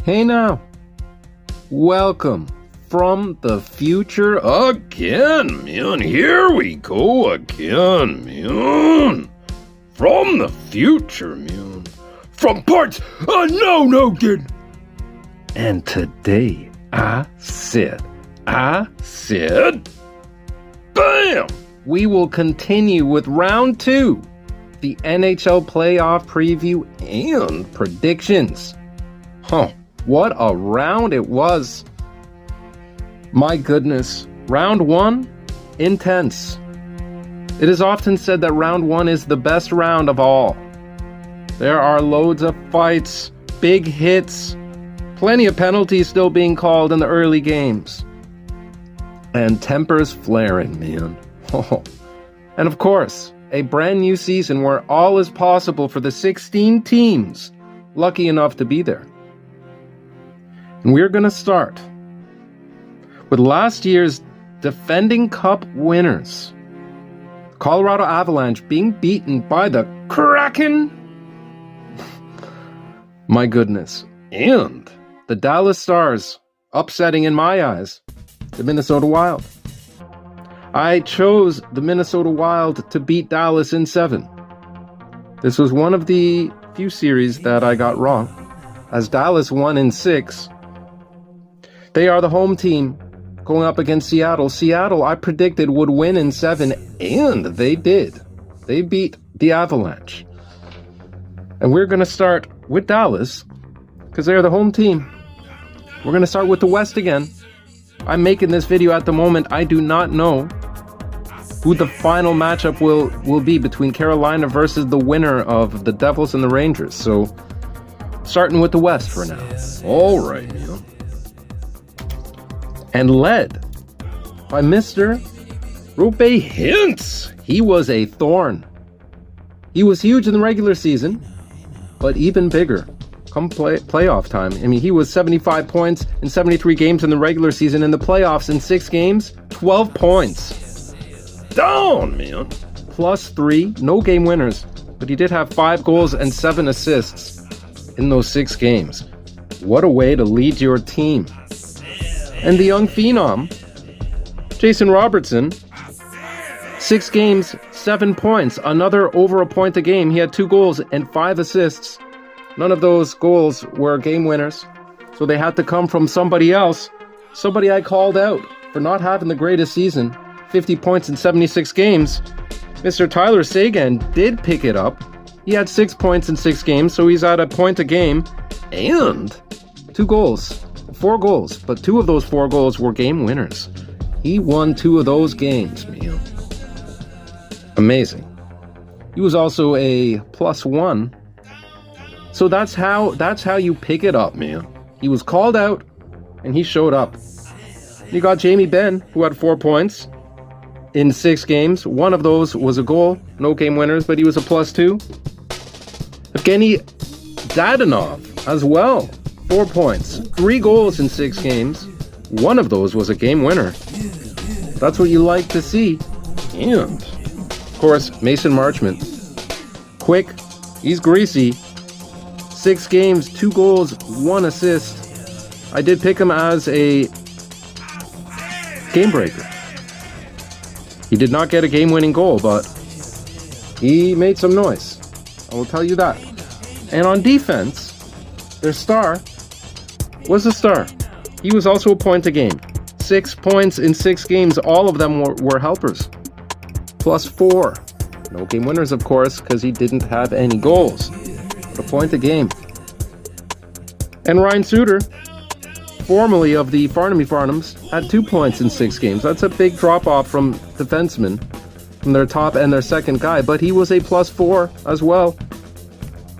Hey now, welcome from the future again, man. Here we go again, man. From the future, man. From parts unknown again. And today, I said, bam! We will continue with round 2, the NHL Playoff Preview and predictions. What a round it was. My goodness. Round 1, intense. It is often said that round 1 is the best round of all. There are loads of fights, big hits, plenty of penalties still being called in the early games. And tempers flaring, man. And of course, a brand new season where all is possible for the 16 teams lucky enough to be there. And we're going to start with last year's defending cup winners. Colorado Avalanche being beaten by the Kraken. My goodness. And the Dallas Stars upsetting, in my eyes, the Minnesota Wild. I chose the Minnesota Wild to beat Dallas in 7. This was one of the few series that I got wrong, as Dallas won in 6. They are the home team going up against Seattle. Seattle, I predicted, would win in 7, and they did. They beat the Avalanche. And we're going to start with Dallas, because they're the home team. We're going to start with the West again. I'm making this video at the moment. I do not know who the final matchup will be between Carolina versus the winner of the Devils and the Rangers. So, starting with the West for now. All right, man. And led by Mr. Roope Hintz. He was a thorn. He was huge in the regular season, but even bigger come playoff time. I mean, he was 75 points in 73 games in the regular season. In the playoffs, in 6 games, 12 points. Down, man. +3, no game winners, but he did have 5 goals and 7 assists in those 6 games. What a way to lead your team. And the young phenom, Jason Robertson, 6 games, 7 points, another over a point a game. He had 2 goals and 5 assists. None of those goals were game winners, so they had to come from somebody else. Somebody I called out for not having the greatest season, 50 points in 76 games. Mr. Tyler Seguin did pick it up. He had 6 points in 6 games, so he's at a point a game, and 2 goals. 4 goals, but 2 of those 4 goals were game winners. He won 2 of those games, man. Amazing. He was also a +1. So that's how you pick it up, man. He was called out, and he showed up. You got Jamie Benn, who had 4 points in 6 games. 1 of those was a goal, no game winners, but he was a +2. Evgeny Dadonov as well. 4 points, 3 goals in 6 games. 1 of those was a game winner. That's what you like to see. And, of course, Mason Marchment. Quick, he's greasy. 6 games, 2 goals, 1 assist. I did pick him as a game breaker. He did not get a game-winning goal, but he made some noise. I will tell you that. And on defense, their star was a star. He was also a point a game. 6 points in 6 games. All of them were helpers. +4. No game winners, of course, because he didn't have any goals. But a point a game. And Ryan Suter, formerly of the Farnamy Farnhams, had 2 points in 6 games. That's a big drop-off from defensemen, from their top and their second guy. But he was a +4 as well.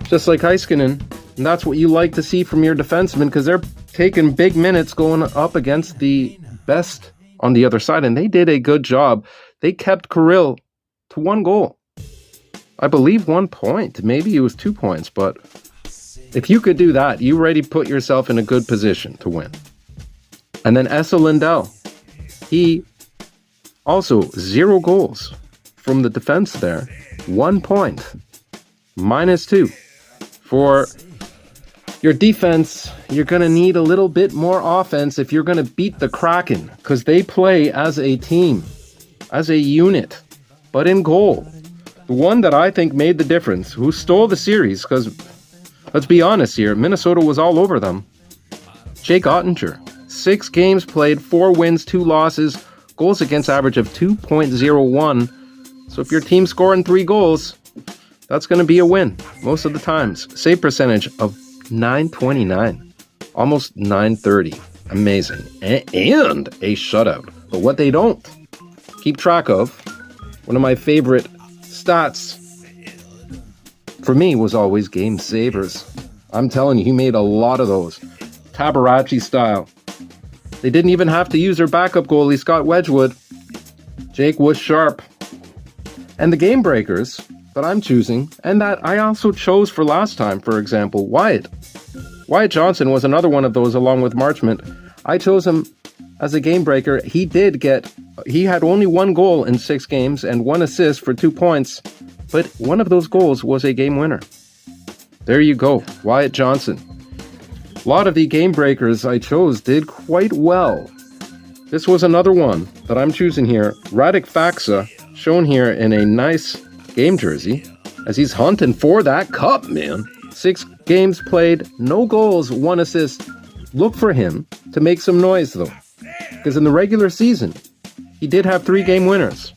Just like Heiskanen. And that's what you like to see from your defensemen, because they're taking big minutes going up against the best on the other side. And they did a good job. They kept Kirill to 1 goal. I believe 1 point. Maybe it was 2 points. But if you could do that, you already put yourself in a good position to win. And then Esa Lindell. He also 0 goals from the defense there. 1 point. -2. For Your defense, you're going to need a little bit more offense if you're going to beat the Kraken, because they play as a team, as a unit. But in goal, the one that I think made the difference, who stole the series, because let's be honest here, Minnesota was all over them, Jake Ottinger. 6 games played, 4 wins, 2 losses, goals against average of 2.01. So if your team's scoring 3 goals, that's going to be a win most of the times. Save percentage of .929, almost .930. Amazing. And a shutout. But what they don't keep track of, one of my favorite stats for me was always game savers. I'm telling you, he made a lot of those. Tabarachi style. They didn't even have to use their backup goalie, Scott Wedgwood. Jake was sharp. And the game breakers that I'm choosing, and that I also chose for last time, for example, Wyatt Johnson was another one of those along with Marchment. I chose him as a game breaker. He had only 1 goal in 6 games and 1 assist for 2 points, but one of those goals was a game winner. There you go, Wyatt Johnson. A lot of the game breakers I chose did quite well. This was another one that I'm choosing here. Radek Faksa, shown here in a nice game jersey, as he's hunting for that cup, man. 6 games played, no goals, 1 assist. Look for him to make some noise, though, because in the regular season, he did have 3 game winners.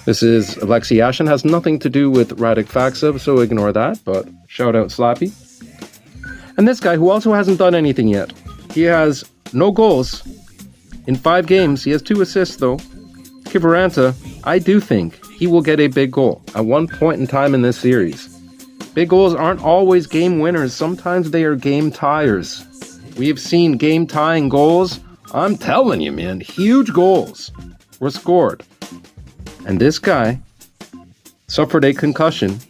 This is Alexei Yashin, has nothing to do with Radek Faksa, so ignore that, but shout out Slappy. And this guy, who also hasn't done anything yet, he has no goals in 5 games. He has 2 assists, though. Kivaranta, I do think he will get a big goal at one point in time in this series. Big goals aren't always game winners. Sometimes they are game tiers. We have seen game tying goals. I'm telling you, man, huge goals were scored. And this guy suffered a concussion.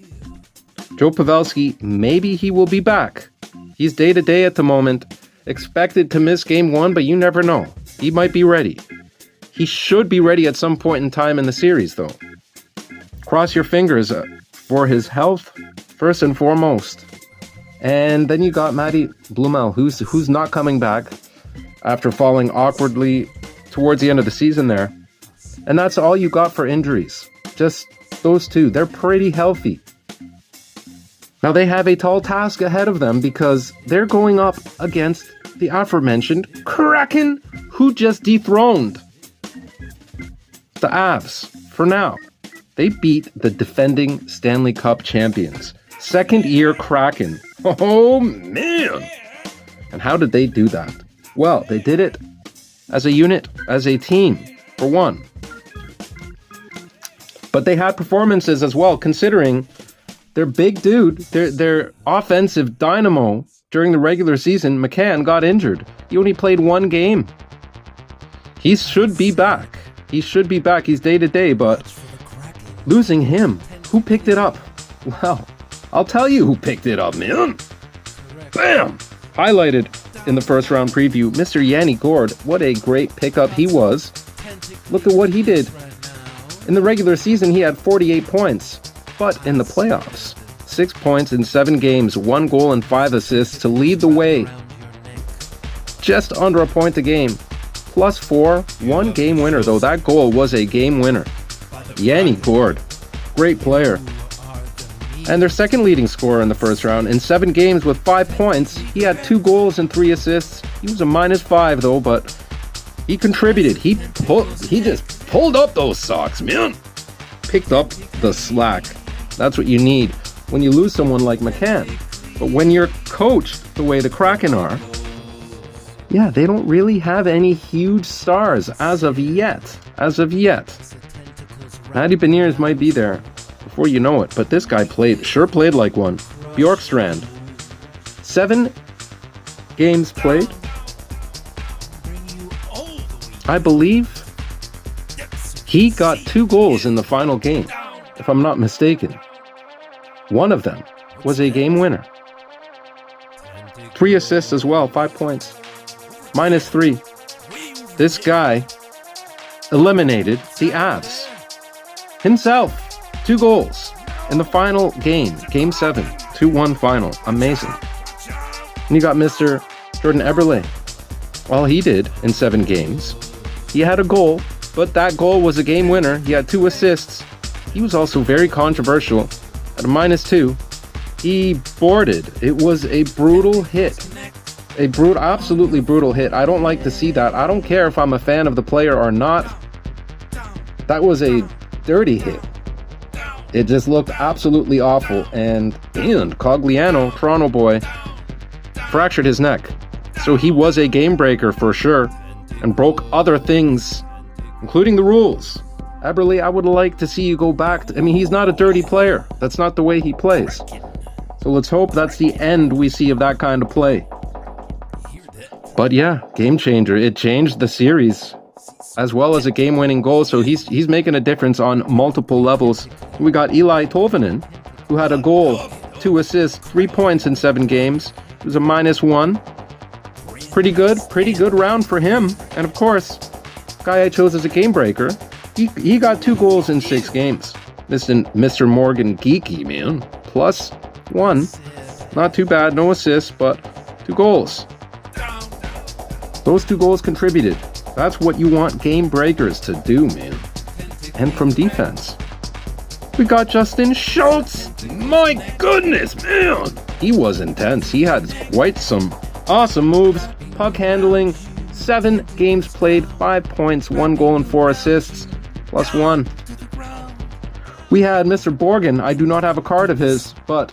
Joe Pavelski, maybe he will be back. He's day-to-day at the moment. Expected to miss game 1, but you never know. He might be ready. He should be ready at some point in time in the series, though. Cross your fingers for his health, first and foremost. And then you got Matty Blumel, who's not coming back after falling awkwardly towards the end of the season there. And that's all you got for injuries. Just those 2. They're pretty healthy. Now they have a tall task ahead of them because they're going up against the aforementioned Kraken, who just dethroned the Avs for now. They beat the defending Stanley Cup champions. Second-year Kraken. Oh, man! And how did they do that? Well, they did it as a unit, as a team, for one. But they had performances as well, considering their big dude, their offensive dynamo during the regular season, McCann, got injured. He only played 1 game. He should be back. He's day-to-day, but losing him, who picked it up? Well, I'll tell you who picked it up, man. Bam! Highlighted in the first round preview, Mr. Yanni Gourde. What a great pickup he was. Look at what he did. In the regular season, he had 48 points. But in the playoffs, 6 points in 7 games, 1 goal and 5 assists to lead the way. Just under a point a game. +4, 1 game winner, though that goal was a game winner. Yanni Gourde, great player. And their second leading scorer in the first round. In 7 games with 5 points, he had 2 goals and 3 assists. He was a -5 though, but he contributed. He just pulled up those socks, man. Picked up the slack. That's what you need when you lose someone like McCann. But when you're coached the way the Kraken are, yeah, they don't really have any huge stars as of yet. Matty Beniers might be there before you know it, but this guy sure played like one. Bjorkstrand, 7 games played. I believe he got 2 goals in the final game, if I'm not mistaken. One of them was a game winner. 3 assists as well, 5 points. -3. This guy eliminated the Avs himself. 2 goals in the final game, Game 7, 2-1 final. Amazing. And you got Mr. Jordan Eberle. All he did in 7 games, he had a goal, but that goal was a game winner. He had 2 assists. He was also very controversial at a -2. He boarded. It was a brutal hit. Absolutely brutal hit. I don't like to see that. I don't care if I'm a fan of the player or not. That was a dirty hit. It just looked absolutely awful. And Cogliano, Toronto boy, fractured his neck. So he was a game breaker for sure and broke other things, including the rules. Eberle, I would like to see you go back. He's not a dirty player. That's not the way he plays. So let's hope that's the end we see of that kind of play. But yeah, game changer. It changed the series as well as a game-winning goal. So he's making a difference on multiple levels. We got Eli Tolvanen, who had a goal, 2 assists, 3 points in 7 games. It was a -1. Pretty good round for him. And of course, guy I chose as a game breaker, he got 2 goals in 6 games. Mr. Morgan Geeky, man. +1. Not too bad, no assists, but 2 goals. Those 2 goals contributed. That's what you want game breakers to do, man. And from defense, we got Justin Schultz. My goodness, man. He was intense. He had quite some awesome moves. Puck handling, 7 games played, 5 points, 1 goal and 4 assists, +1. We had Mr. Borgen. I do not have a card of his, but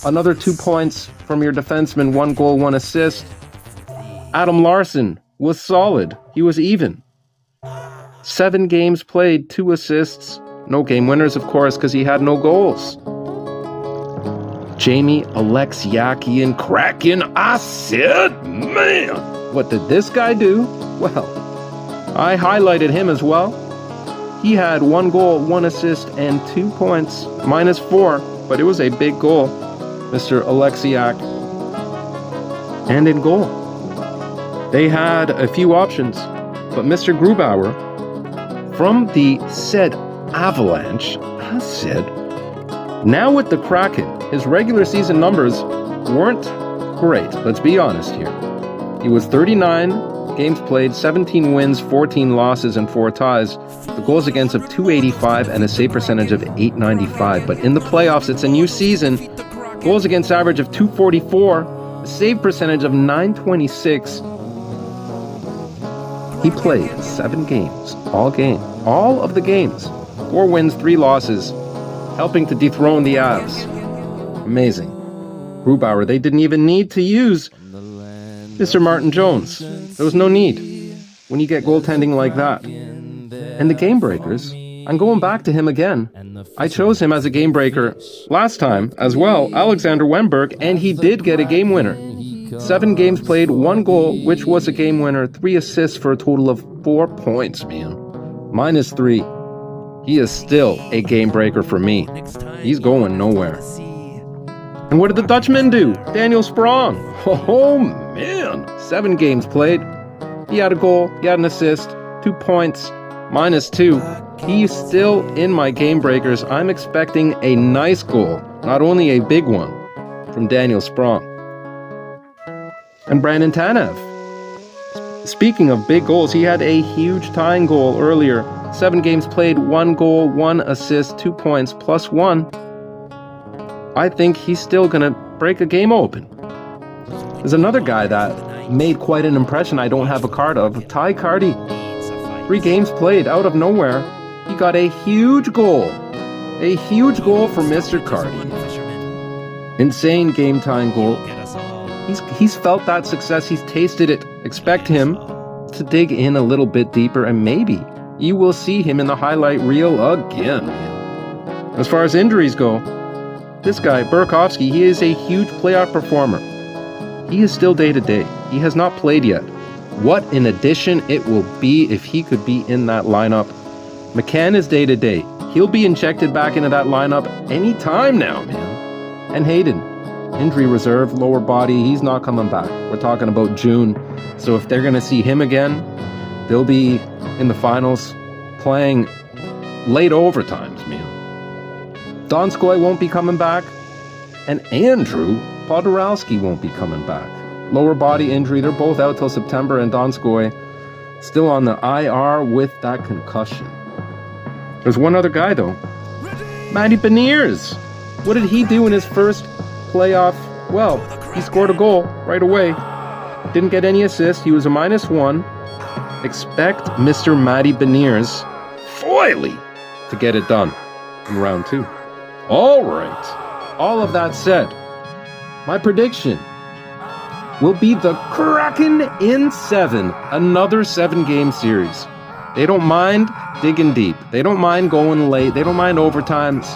another 2 points from your defenseman, 1 goal, 1 assist. Adam Larson was solid. He was even. 7 games played, 2 assists. No game winners, of course, because he had no goals. Jamie Alexiakian Kraken. I said, man, what did this guy do? Well, I highlighted him as well. He had 1 goal, 1 assist, and 2 points, -4, but it was a big goal, Mr. Alexiak. And in goal, they had a few options, but Mr. Grubauer, from the said Avalanche, I said, now with the Kraken, his regular season numbers weren't great, let's be honest here. He was 39 games played, 17 wins, 14 losses, and 4 ties. The goals against of .285 and a save percentage of .895. But in the playoffs, it's a new season. Goals against average of .244, a save percentage of .926. He played 7 games, all of the games. 4 wins, 3 losses, helping to dethrone the Avs. Amazing. Grubauer, they didn't even need to use Mr. Martin Jones. There was no need when you get goaltending like that. And the game breakers, I'm going back to him again. I chose him as a game breaker last time as well, Alexander Wemberg, and he did get a game winner. 7 games played, 1 goal, which was a game winner, 3 assists for a total of 4 points, man. -3. He is still a game breaker for me. He's going nowhere. And what did the Dutchman do? Daniel Sprong. Oh, man. 7 games played. He had a goal, he had an assist, 2 points, -2. He's still in my game breakers. I'm expecting a nice goal, not only a big one, from Daniel Sprong. And Brandon Tanev. Speaking of big goals, he had a huge tying goal earlier. 7 games played, 1 goal, 1 assist, 2 points, +1. I think he's still going to break a game open. There's another guy that made quite an impression I don't have a card of, Ty Carty. 3 games played, out of nowhere, he got a huge goal. A huge goal for Mr. Carty. Insane game-tying goal. He's felt that success, he's tasted it. Expect him to dig in a little bit deeper, and maybe you will see him in the highlight reel again. As far as injuries go, this guy, Burakovsky, he is a huge playoff performer. He is still day-to-day. He has not played yet. What an addition it will be if he could be in that lineup. McCann is day-to-day. He'll be injected back into that lineup anytime now, man. And Hayden, injury reserve, lower body, he's not coming back. We're talking about June. So if they're going to see him again, they'll be in the finals playing late overtimes, man. Donskoy won't be coming back, and Andrew Podorowski won't be coming back. lower body injury. They're both out till September, and Donskoy still on the IR with that concussion. There's one other guy, though. Matty Beniers. What did he do in his first playoff? Well, he scored a goal right away. Didn't get any assists. He was a -1. Expect Mr. Matty Beniers foily to get it done in round 2. All right. All of that said, my prediction will be the Kraken in 7. Another 7-game series. They don't mind digging deep. They don't mind going late. They don't mind overtimes.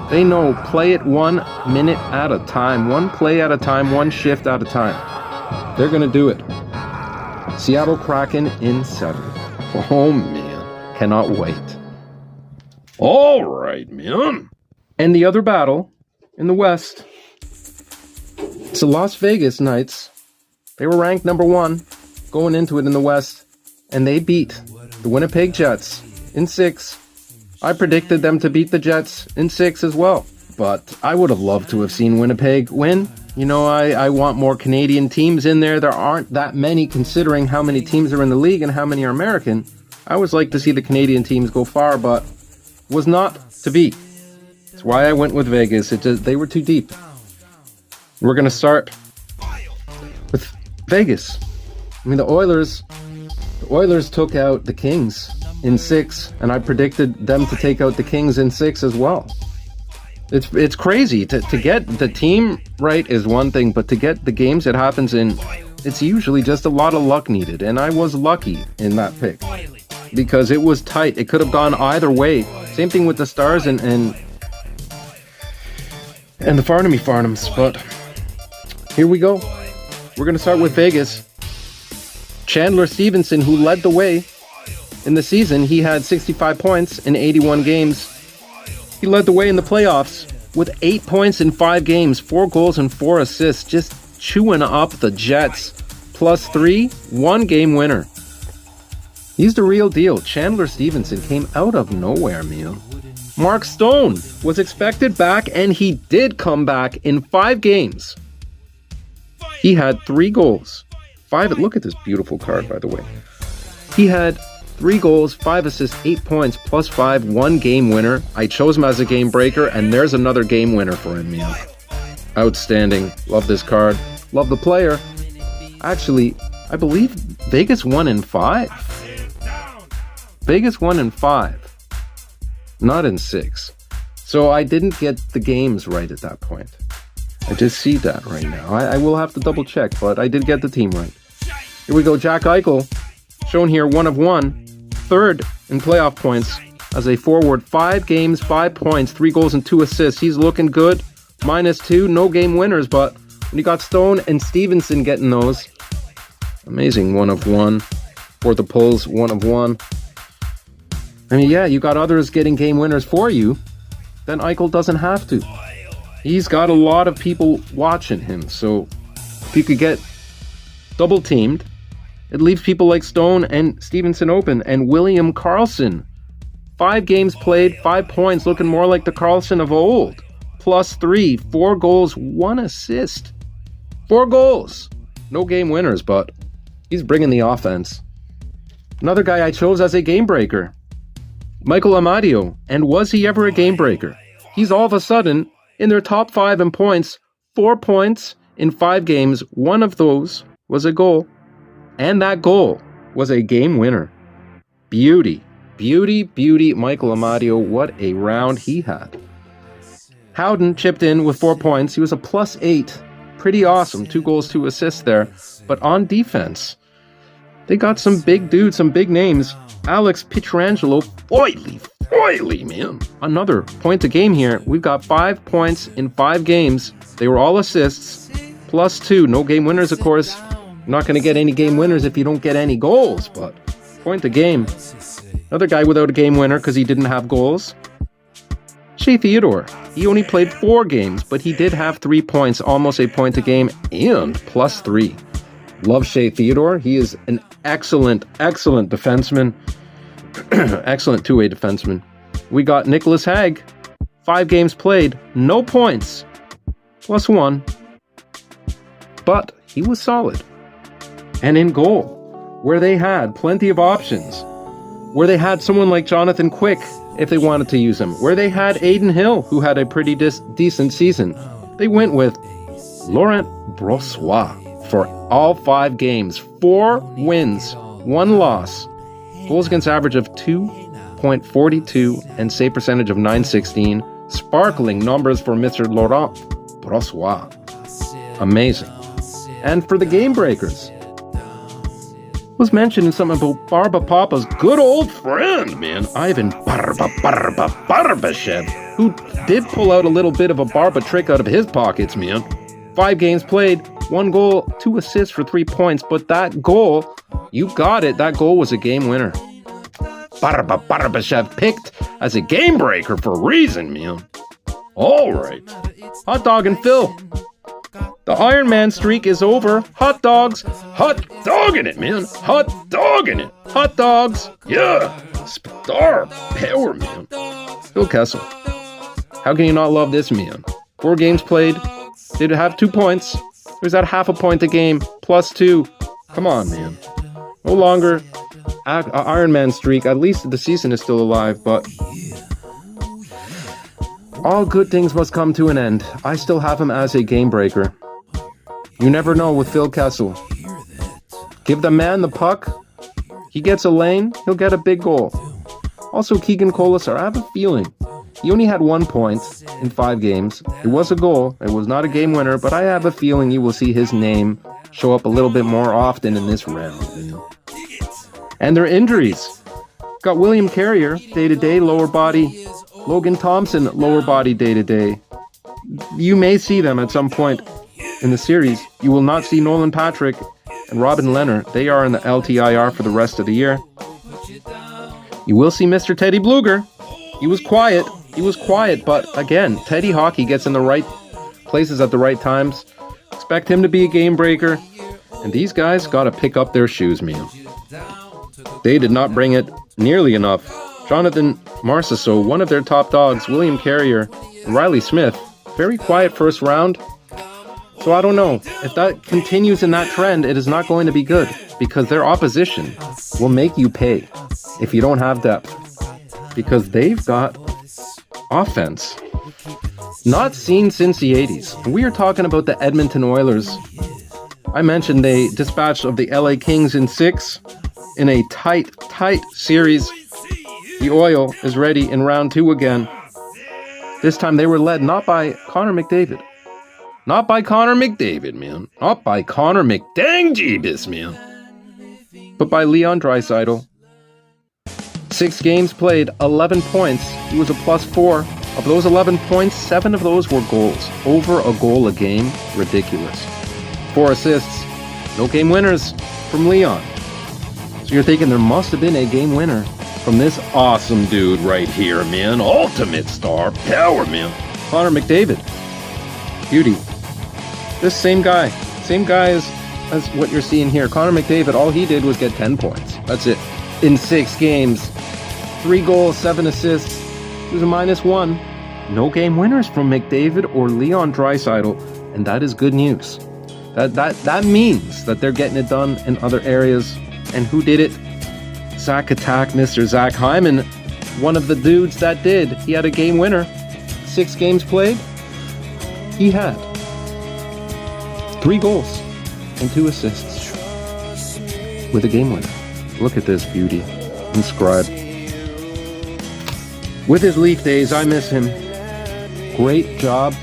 They know play it 1 minute at a time. 1 play at a time. 1 shift at a time. They're going to do it. Seattle Kraken in 7. Oh, man. Cannot wait. All right, man. And the other battle in the West. It's the Las Vegas Knights. They were ranked number 1 going into it in the West. And they beat the Winnipeg Jets in 6. I predicted them to beat the Jets in 6 as well. But I would have loved to have seen Winnipeg win. You know, I want more Canadian teams in there. There aren't that many considering how many teams are in the league and how many are American. I always like to see the Canadian teams go far, but was not to be. That's why I went with Vegas. They were too deep. We're going to start with Vegas. I mean, the Oilers took out the Kings in 6, and I predicted them to take out the Kings in 6 as well. It's crazy. To get the team right is one thing, but to get the games it happens in, it's usually just a lot of luck needed. And I was lucky in that pick because it was tight. It could have gone either way. Same thing with the Stars and the Farnhams. But here we go. We're going to start with Vegas. Chandler Stevenson, who led the way in the season, he had 65 points in 81 games. He led the way in the playoffs with 8 points in 5 games, 4 goals and 4 assists, just chewing up the Jets. +3, 1-game winner. He's the real deal. Chandler Stevenson came out of nowhere, man. Mark Stone was expected back, and he did come back in 5 games. He had 3 goals. 5. Look at this beautiful card, by the way. He had 3 goals, 5 assists, 8 points, +5, 1-game winner. I chose him as a game breaker, and there's another game winner for him, man. Outstanding. Love this card. Love the player. Actually, I believe Vegas won in 5. Vegas won in 5. Not in 6. So I didn't get the games right at that point. I just see that right now. I will have to double check, but I did get the team right. Here we go. Jack Eichel, shown here 1 of 1. 3rd in playoff points as a forward. 5 games, 5 points, 3 goals and 2 assists. He's looking good. -2, no game winners, but when you got Stone and Stevenson getting those, amazing 1 of 1. For the Pulls, 1 of 1. I mean, yeah, you got others getting game winners for you. Then Eichel doesn't have to. He's got a lot of people watching him, so if you could get double teamed, it leaves people like Stone and Stevenson open. And William Karlsson, 5 games played, 5 points, looking more like the Karlsson of old. +3, 4 goals, 1 assist. 4 goals. No game winners, but he's bringing the offense. Another guy I chose as a game breaker, Michael Amadio. And was he ever a game breaker? He's all of a sudden in their top 5 in points. 4 points in 5 games. 1 of those was a goal. And that goal was a game winner. Beauty. Michael Amadio. What a round he had. Howden chipped in with 4 points. He was a +8. Pretty awesome. 2 goals, 2 assists there. But on defense, they got some big dudes, some big names. Alex Pietrangelo. Oily, man. Another point a game here. We've got 5 points in 5 games. They were all assists. +2. No game winners, of course. You're not going to get any game winners if you don't get any goals, but point a game. Another guy without a game winner because he didn't have goals. Shea Theodore. He only played 4 games, but he did have 3 points, almost a point a game, and +3. Love Shea Theodore. He is an excellent defenseman. Excellent 2-way defenseman. We got Nicholas Hagg. 5 games played, no points. +1. But he was solid. And in goal, where they had plenty of options, where they had someone like Jonathan Quick, if they wanted to use him, where they had Aiden Hill, who had a pretty decent season, they went with Laurent Brossoit for all 5 games. 4 wins, 1 loss, goals against average of 2.42 and save percentage of .916. Sparkling numbers for Mr. Laurent Brossoit. Amazing. And for the game breakers, was mentioning something about Barba Papa's good old friend, man, Ivan Barbashev, who did pull out a little bit of a Barba trick out of his pockets, man. 5 games played, 1 goal, 2 assists for 3 points, but that goal, you got it, that goal was a game winner. Barbashev picked as a game breaker for a reason, man. All right. Hot Dog and Phil. The Iron Man streak is over. Hot dogs. Hot dogging it, man. Hot dogging it. Hot dogs. Yeah. Star power, man. Phil Kessel. How can you not love this man? 4 games played. Did have 2 points. He was at half a point a game. +2. Come on, man. No longer an Iron Man streak. At least the season is still alive, but all good things must come to an end. I still have him as a game breaker. You never know with Phil Kessel. Give the man the puck. He gets a lane, he'll get a big goal. Also, Keegan Colasar, I have a feeling. He only had 1 point in 5 games. It was a goal. It was not a game winner, but I have a feeling you will see his name show up a little bit more often in this round. And their injuries. Got William Carrier, day-to-day, lower body. Logan Thompson, lower body, day-to-day. You may see them at some point in the series. You will not see Nolan Patrick and Robin Leonard. They are in the LTIR for the rest of the year. You will see Mr. Teddy Bluger. He was quiet, but again, Teddy Hockey gets in the right places at the right times. Expect him to be a game breaker. And these guys got to pick up their shoes, man. They did not bring it nearly enough. Jonathan Marchessault, one of their top dogs, William Carrier, and Riley Smith, very quiet first round. So I don't know. If that continues in that trend, it is not going to be good, because their opposition will make you pay if you don't have depth. Because they've got offense not seen since the 80s. And we are talking about the Edmonton Oilers. I mentioned they dispatched of the LA Kings in 6 in a tight series. The Oil is ready in round 2 again. This time they were led not by Connor McDavid. Not by Connor McDavid, man. Not by Connor McDang-Jeebus, man. But by Leon Draisaitl. 6 games played, 11 points. He was a +4. Of those 11 points, 7 of those were goals. Over a goal a game. Ridiculous. 4 assists. No game winners from Leon. So you're thinking there must have been a game winner from this awesome dude right here, man. Ultimate star power, man. Connor McDavid. Beauty. This same guy as what you're seeing here. Connor McDavid, all he did was get 10 points. That's it. In 6 games. 3 goals, 7 assists. He was a -1. No game winners from McDavid or Leon Draisaitl, and that is good news. That means that they're getting it done in other areas. And who did it? Zach Attack, Mr. Zach Hyman, one of the dudes that did. He had a game winner. 6 games played. He had 3 goals and 2 assists with a game winner. Look at this beauty. Inscribed. With his Leaf days, I miss him. Great job.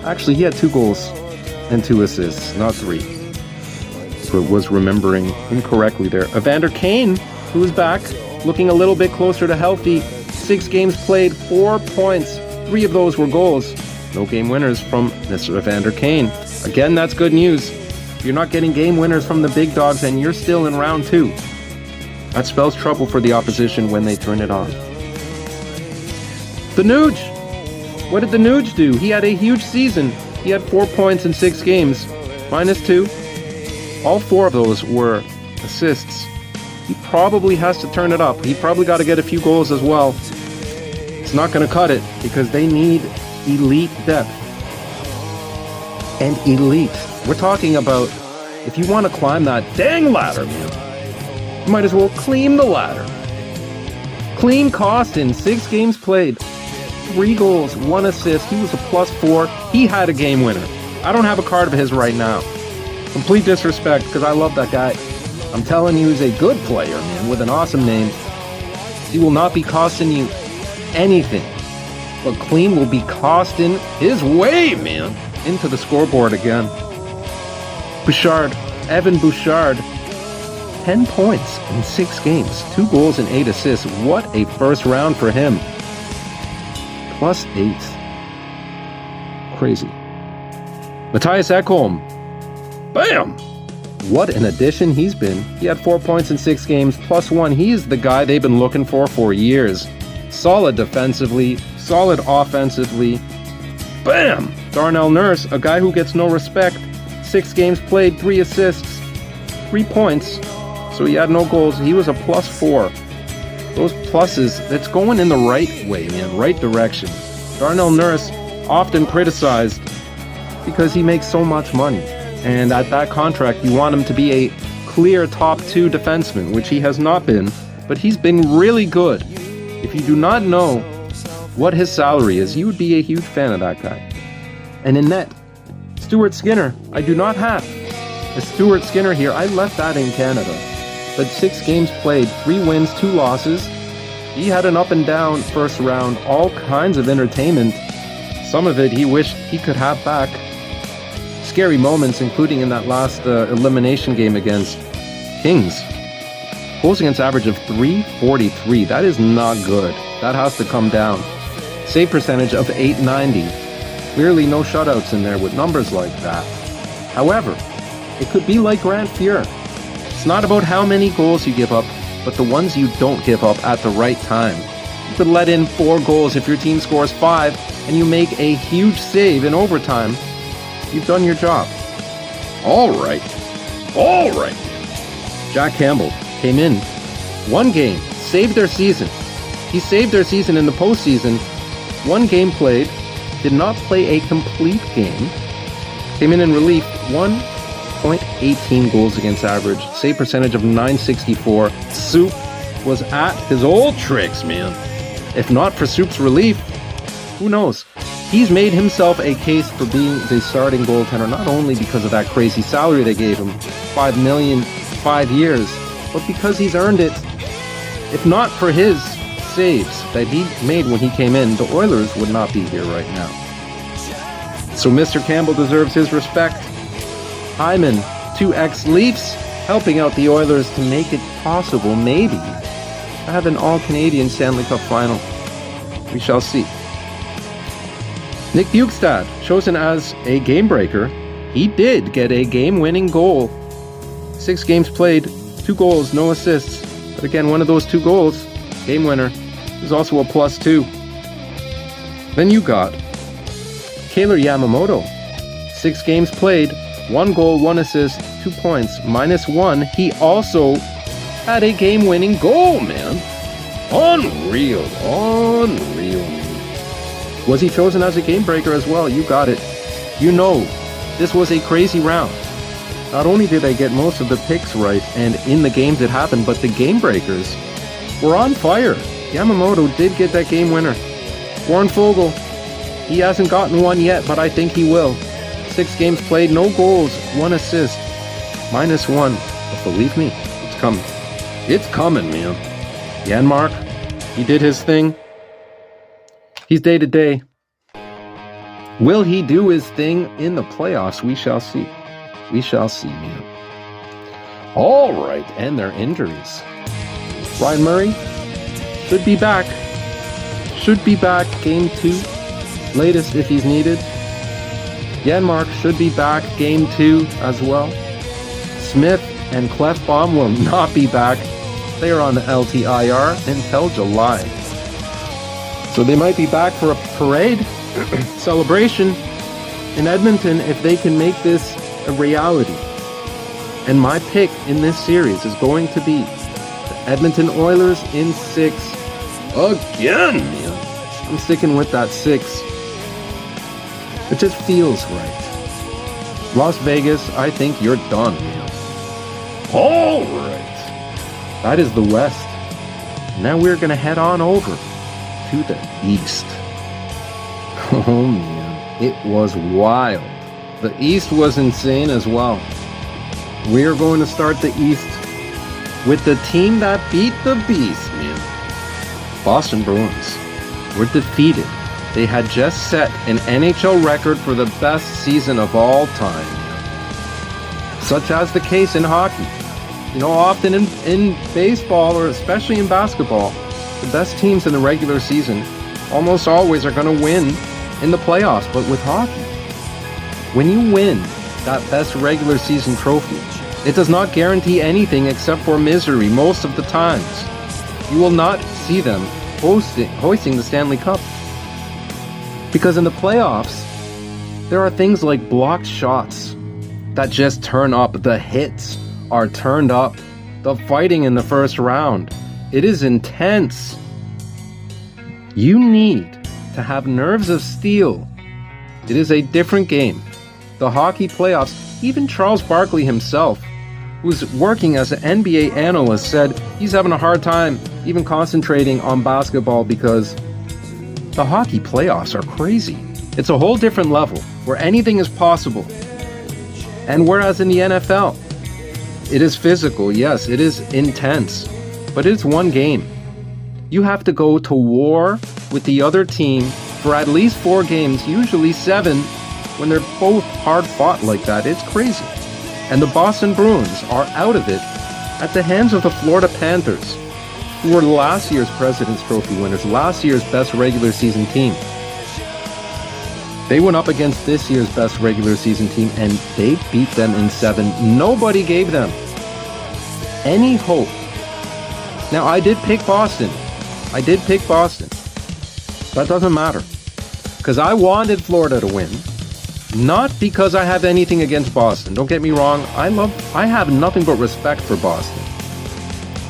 Actually, he had 2 goals and 2 assists, not 3. So it was remembering incorrectly there. Evander Kane, who is back, looking a little bit closer to healthy. 6 games played, 4 points. 3 of those were goals. No game winners from Mr. Evander Kane. Again, that's good news. You're not getting game winners from the big dogs and you're still in round 2. That spells trouble for the opposition when they turn it on. The Nuge. What did the Nuge do? He had a huge season. He had 4 points in 6 games. -2. All 4 of those were assists. He probably has to turn it up. He probably got to get a few goals as well. It's not going to cut it because they need elite depth. And elite We're talking about, if you want to climb that dang ladder, man, you might as well clean the ladder. Clean Costin, 6 games played, 3 goals, 1 assist. He was a +4. He had a game winner. I don't have a card of his right now. Complete disrespect, because I love that guy. I'm telling you, he's a good player, man, with an awesome name. He will not be costing you anything. But Clean will be costing his way, man, into the scoreboard again. Bouchard, Evan Bouchard, 10 points in 6 games, 2 goals and 8 assists. What a first round for him. +8. Crazy. Matthias Ekholm. Bam! What an addition he's been. He had 4 points in 6 games, +1. He is the guy they've been looking for years. Solid defensively, solid offensively. Bam! Darnell Nurse, a guy who gets no respect. 6 games played, 3 assists, 3 points. So he had no goals. He was a +4. Those pluses, that's going in the right way, man, right direction. Darnell Nurse, often criticized because he makes so much money. And at that contract, you want him to be a clear top 2 defenseman, which he has not been, but he's been really good. If you do not know what his salary is, you would be a huge fan of that guy. And in net, Stuart Skinner, I do not have a Stuart Skinner here. I left that in Canada. But 6 games played, 3 wins, 2 losses. He had an up and down first round, all kinds of entertainment. Some of it he wished he could have back. Scary moments, including in that last elimination game against Kings. Goals against average of .343. That is not good. That has to come down. Save percentage of .890. Clearly no shutouts in there with numbers like that. However, it could be like Grant Fuhr. It's not about how many goals you give up, but the ones you don't give up at the right time. You could let in 4 goals if your team scores 5 and you make a huge save in overtime. You've done your job. All right. Jack Campbell came in, 1 game, saved their season. He saved their season in the postseason. 1 game played, did not play a complete game. Came in relief, 1.18 goals against average, save percentage of .964. Soup was at his old tricks, man. If not for Soup's relief, who knows? He's made himself a case for being the starting goaltender, not only because of that crazy salary they gave him, $5 million, 5 years, but because he's earned it. If not for his saves that he made when he came in, the Oilers would not be here right now. So Mr. Campbell deserves his respect. Hyman, 2 ex-Leafs, helping out the Oilers to make it possible, maybe, to have an all-Canadian Stanley Cup final. We shall see. Nick Bjugstad, chosen as a game breaker. He did get a game-winning goal. 6 games played, 2 goals, no assists. But again, one of those 2 goals, game winner, is also a +2. Then you got Kailer Yamamoto. 6 games played, 1 goal, 1 assist, 2 points, -1. He also had a game-winning goal, man. Unreal. Was he chosen as a game breaker as well? You got it. You know, this was a crazy round. Not only did I get most of the picks right, and in the games it happened, but the game breakers were on fire. Yamamoto did get that game winner. Warren Fogle, he hasn't gotten one yet, but I think he will. 6 games played, no goals, 1 assist, -1. But believe me, it's coming. It's coming, man. Janmark, he did his thing. He's day to day. Will he do his thing in the playoffs? We shall see. We shall see, man. All right, and their injuries. Ryan Murray should be back. Game 2. Latest if he's needed. Janmark should be back game 2 as well. Smith and Clefbaum will not be back. They are on the LTIR until July. So they might be back for a parade celebration in Edmonton if they can make this a reality. And my pick in this series is going to be the Edmonton Oilers in 6 again, man. I'm sticking with that 6. It just feels right. Las Vegas, I think you're done, man. All right. That is the West. Now we're going to head on over to the East. Oh, man. It was wild. The East was insane as well. We're going to start the East with the team that beat the Beast, man. Boston Bruins were defeated. They had just set an NHL record for the best season of all time, such as the case in hockey. You know, often in baseball, or especially in basketball, the best teams in the regular season almost always are going to win in the playoffs. But with hockey, when you win that best regular season trophy, it does not guarantee anything except for misery most of the times. You will not see them hoisting the Stanley Cup. Because in the playoffs, there are things like blocked shots that just turn up. The hits are turned up. The fighting in the first round, it is intense. You need to have nerves of steel. It is a different game. The hockey playoffs, even Charles Barkley himself, who's working as an NBA analyst, said he's having a hard time even concentrating on basketball because the hockey playoffs are crazy. It's a whole different level where anything is possible. And whereas in the NFL, it is physical, yes, it is intense, but it's one game. You have to go to war with the other team for at least 4 games, usually 7, when they're both hard fought like that. It's crazy. And the Boston Bruins are out of it at the hands of the Florida Panthers, who were last year's President's Trophy winners, last year's best regular season team. They went up against this year's best regular season team, and they beat them in 7. Nobody gave them any hope. Now, I did pick Boston. That doesn't matter, because I wanted Florida to win. Not because I have anything against Boston. Don't get me wrong. I have nothing but respect for Boston.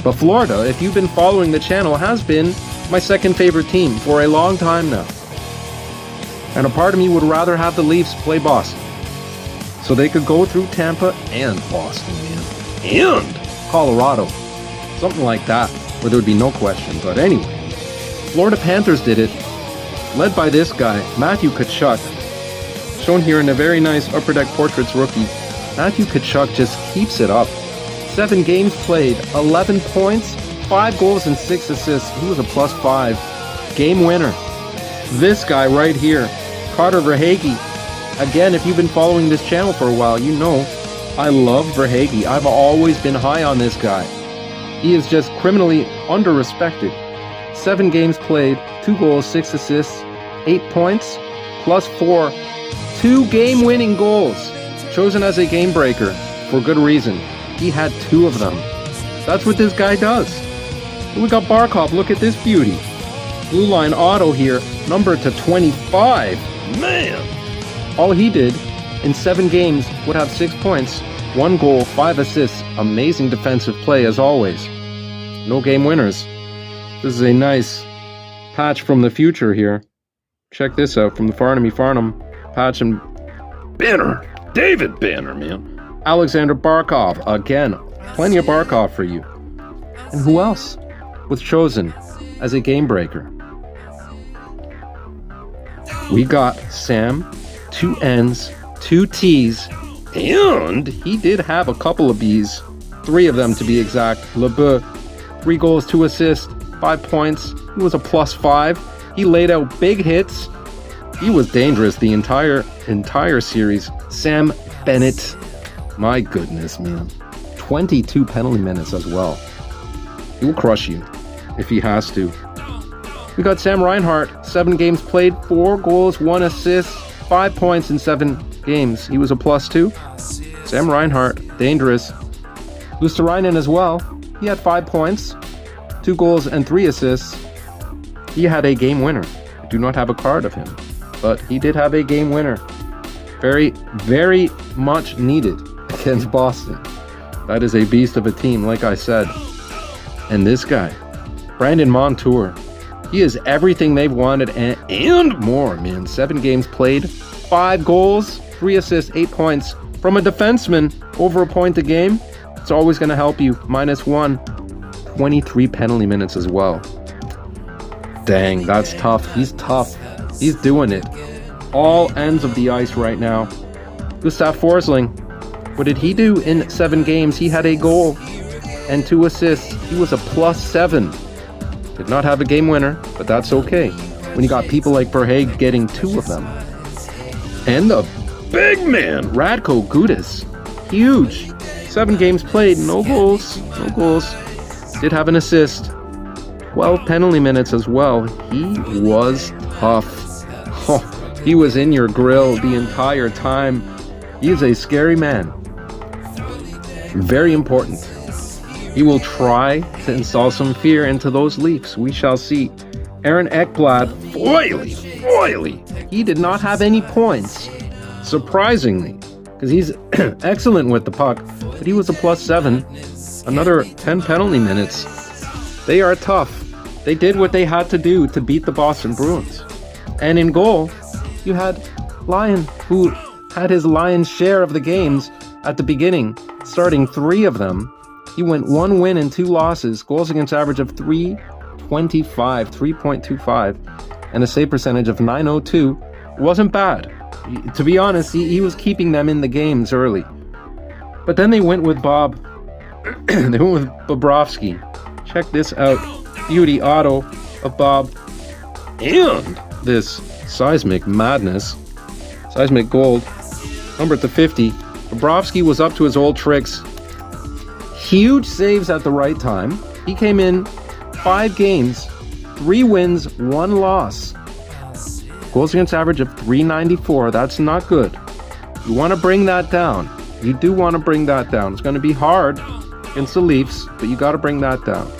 But Florida, if you've been following the channel, has been my second favorite team for a long time now. And a part of me would rather have the Leafs play Boston, so they could go through Tampa and Boston, man. And Colorado. Something like that, where there would be no question. But anyway, Florida Panthers did it, led by this guy, Matthew Tkachuk. Shown here in a very nice Upper Deck Portraits rookie. Matthew Tkachuk just keeps it up. 7 games played, 11 points, 5 goals and 6 assists. He was a +5. Game winner. This guy right here, Carter Verhaeghe. Again, if you've been following this channel for a while, you know I love Verhaeghe. I've always been high on this guy. He is just criminally under-respected. 7 games played, 2 goals, 6 assists, 8 points, +4. 2 game-winning goals, chosen as a game breaker for good reason. He had 2 of them. That's what this guy does. And we got Barkov. Look at this beauty. Blue line auto here, numbered to 25. Man! All he did in 7 games would have 6 points, 1 goal, 5 assists. Amazing defensive play as always. No game winners. This is a nice patch from the future here. Check this out from the Farnham patch and Banner. David Banner, man. Alexander Barkov. Again, plenty of Barkov for you. And who else was chosen as a game breaker? We got Sam, 2 N's, 2 T's, and he did have a couple of B's, 3 of them to be exact. LeBeau, 3 goals, 2 assists, 5 points. He was a +5. He laid out big hits. He was dangerous the entire series. Sam Bennett, my goodness, man. 22 penalty minutes as well. He will crush you if he has to. We got Sam Reinhart, 7 games played, 4 goals, 1 assist, 5 points in 7 games. He was a +2. Sam Reinhart, dangerous. Luosterainen as well. He had 5 points, 2 goals and 3 assists. He had a game winner. I do not have a card of him, but he did have a game winner. Very, very much needed against Boston. That is a beast of a team, like I said. And this guy, Brandon Montour, he is everything they've wanted and more, man. 7 games played, 5 goals, 3 assists, 8 points, From a defenseman, over a point a game, it's always going to help you. -1. 23 penalty minutes as well. Dang, that's tough. He's tough. He's doing it. All ends of the ice right now. Gustav Forsling, what did he do in 7 games? He had a goal and 2 assists. He was a +7. Did not have a game winner, but that's okay when you got people like Verhaeghe getting 2 of them. And the big man, Radko Gudas. Huge. 7 games played, no goals. No goals. Did have an assist. 12 penalty minutes as well. He was tough. Oh, he was in your grill the entire time. He is a scary man. Very important. He will try to install some fear into those Leafs. We shall see. Aaron Ekblad, foily. He did not have any points, surprisingly, because he's excellent with the puck, but he was a +7. Another 10 penalty minutes. They are tough. They did what they had to do to beat the Boston Bruins. And in goal, you had Lyon, who had his lion's share of the games at the beginning, starting 3 of them. He went 1 win and 2 losses, goals against average of 3.25, and a save percentage of .902. Wasn't bad. To be honest, he was keeping them in the games early. But then they went with Bob. They went with Bobrovsky. Check this out. Beauty auto of Bob. And this seismic madness. Seismic gold. Number to 50. Bobrovsky was up to his old tricks. Huge saves at the right time. He came in 5 games, 3 wins, 1 loss. Goals against average of .394. That's not good. You want to bring that down. You do want to bring that down. It's going to be hard against the Leafs, but you got to bring that down.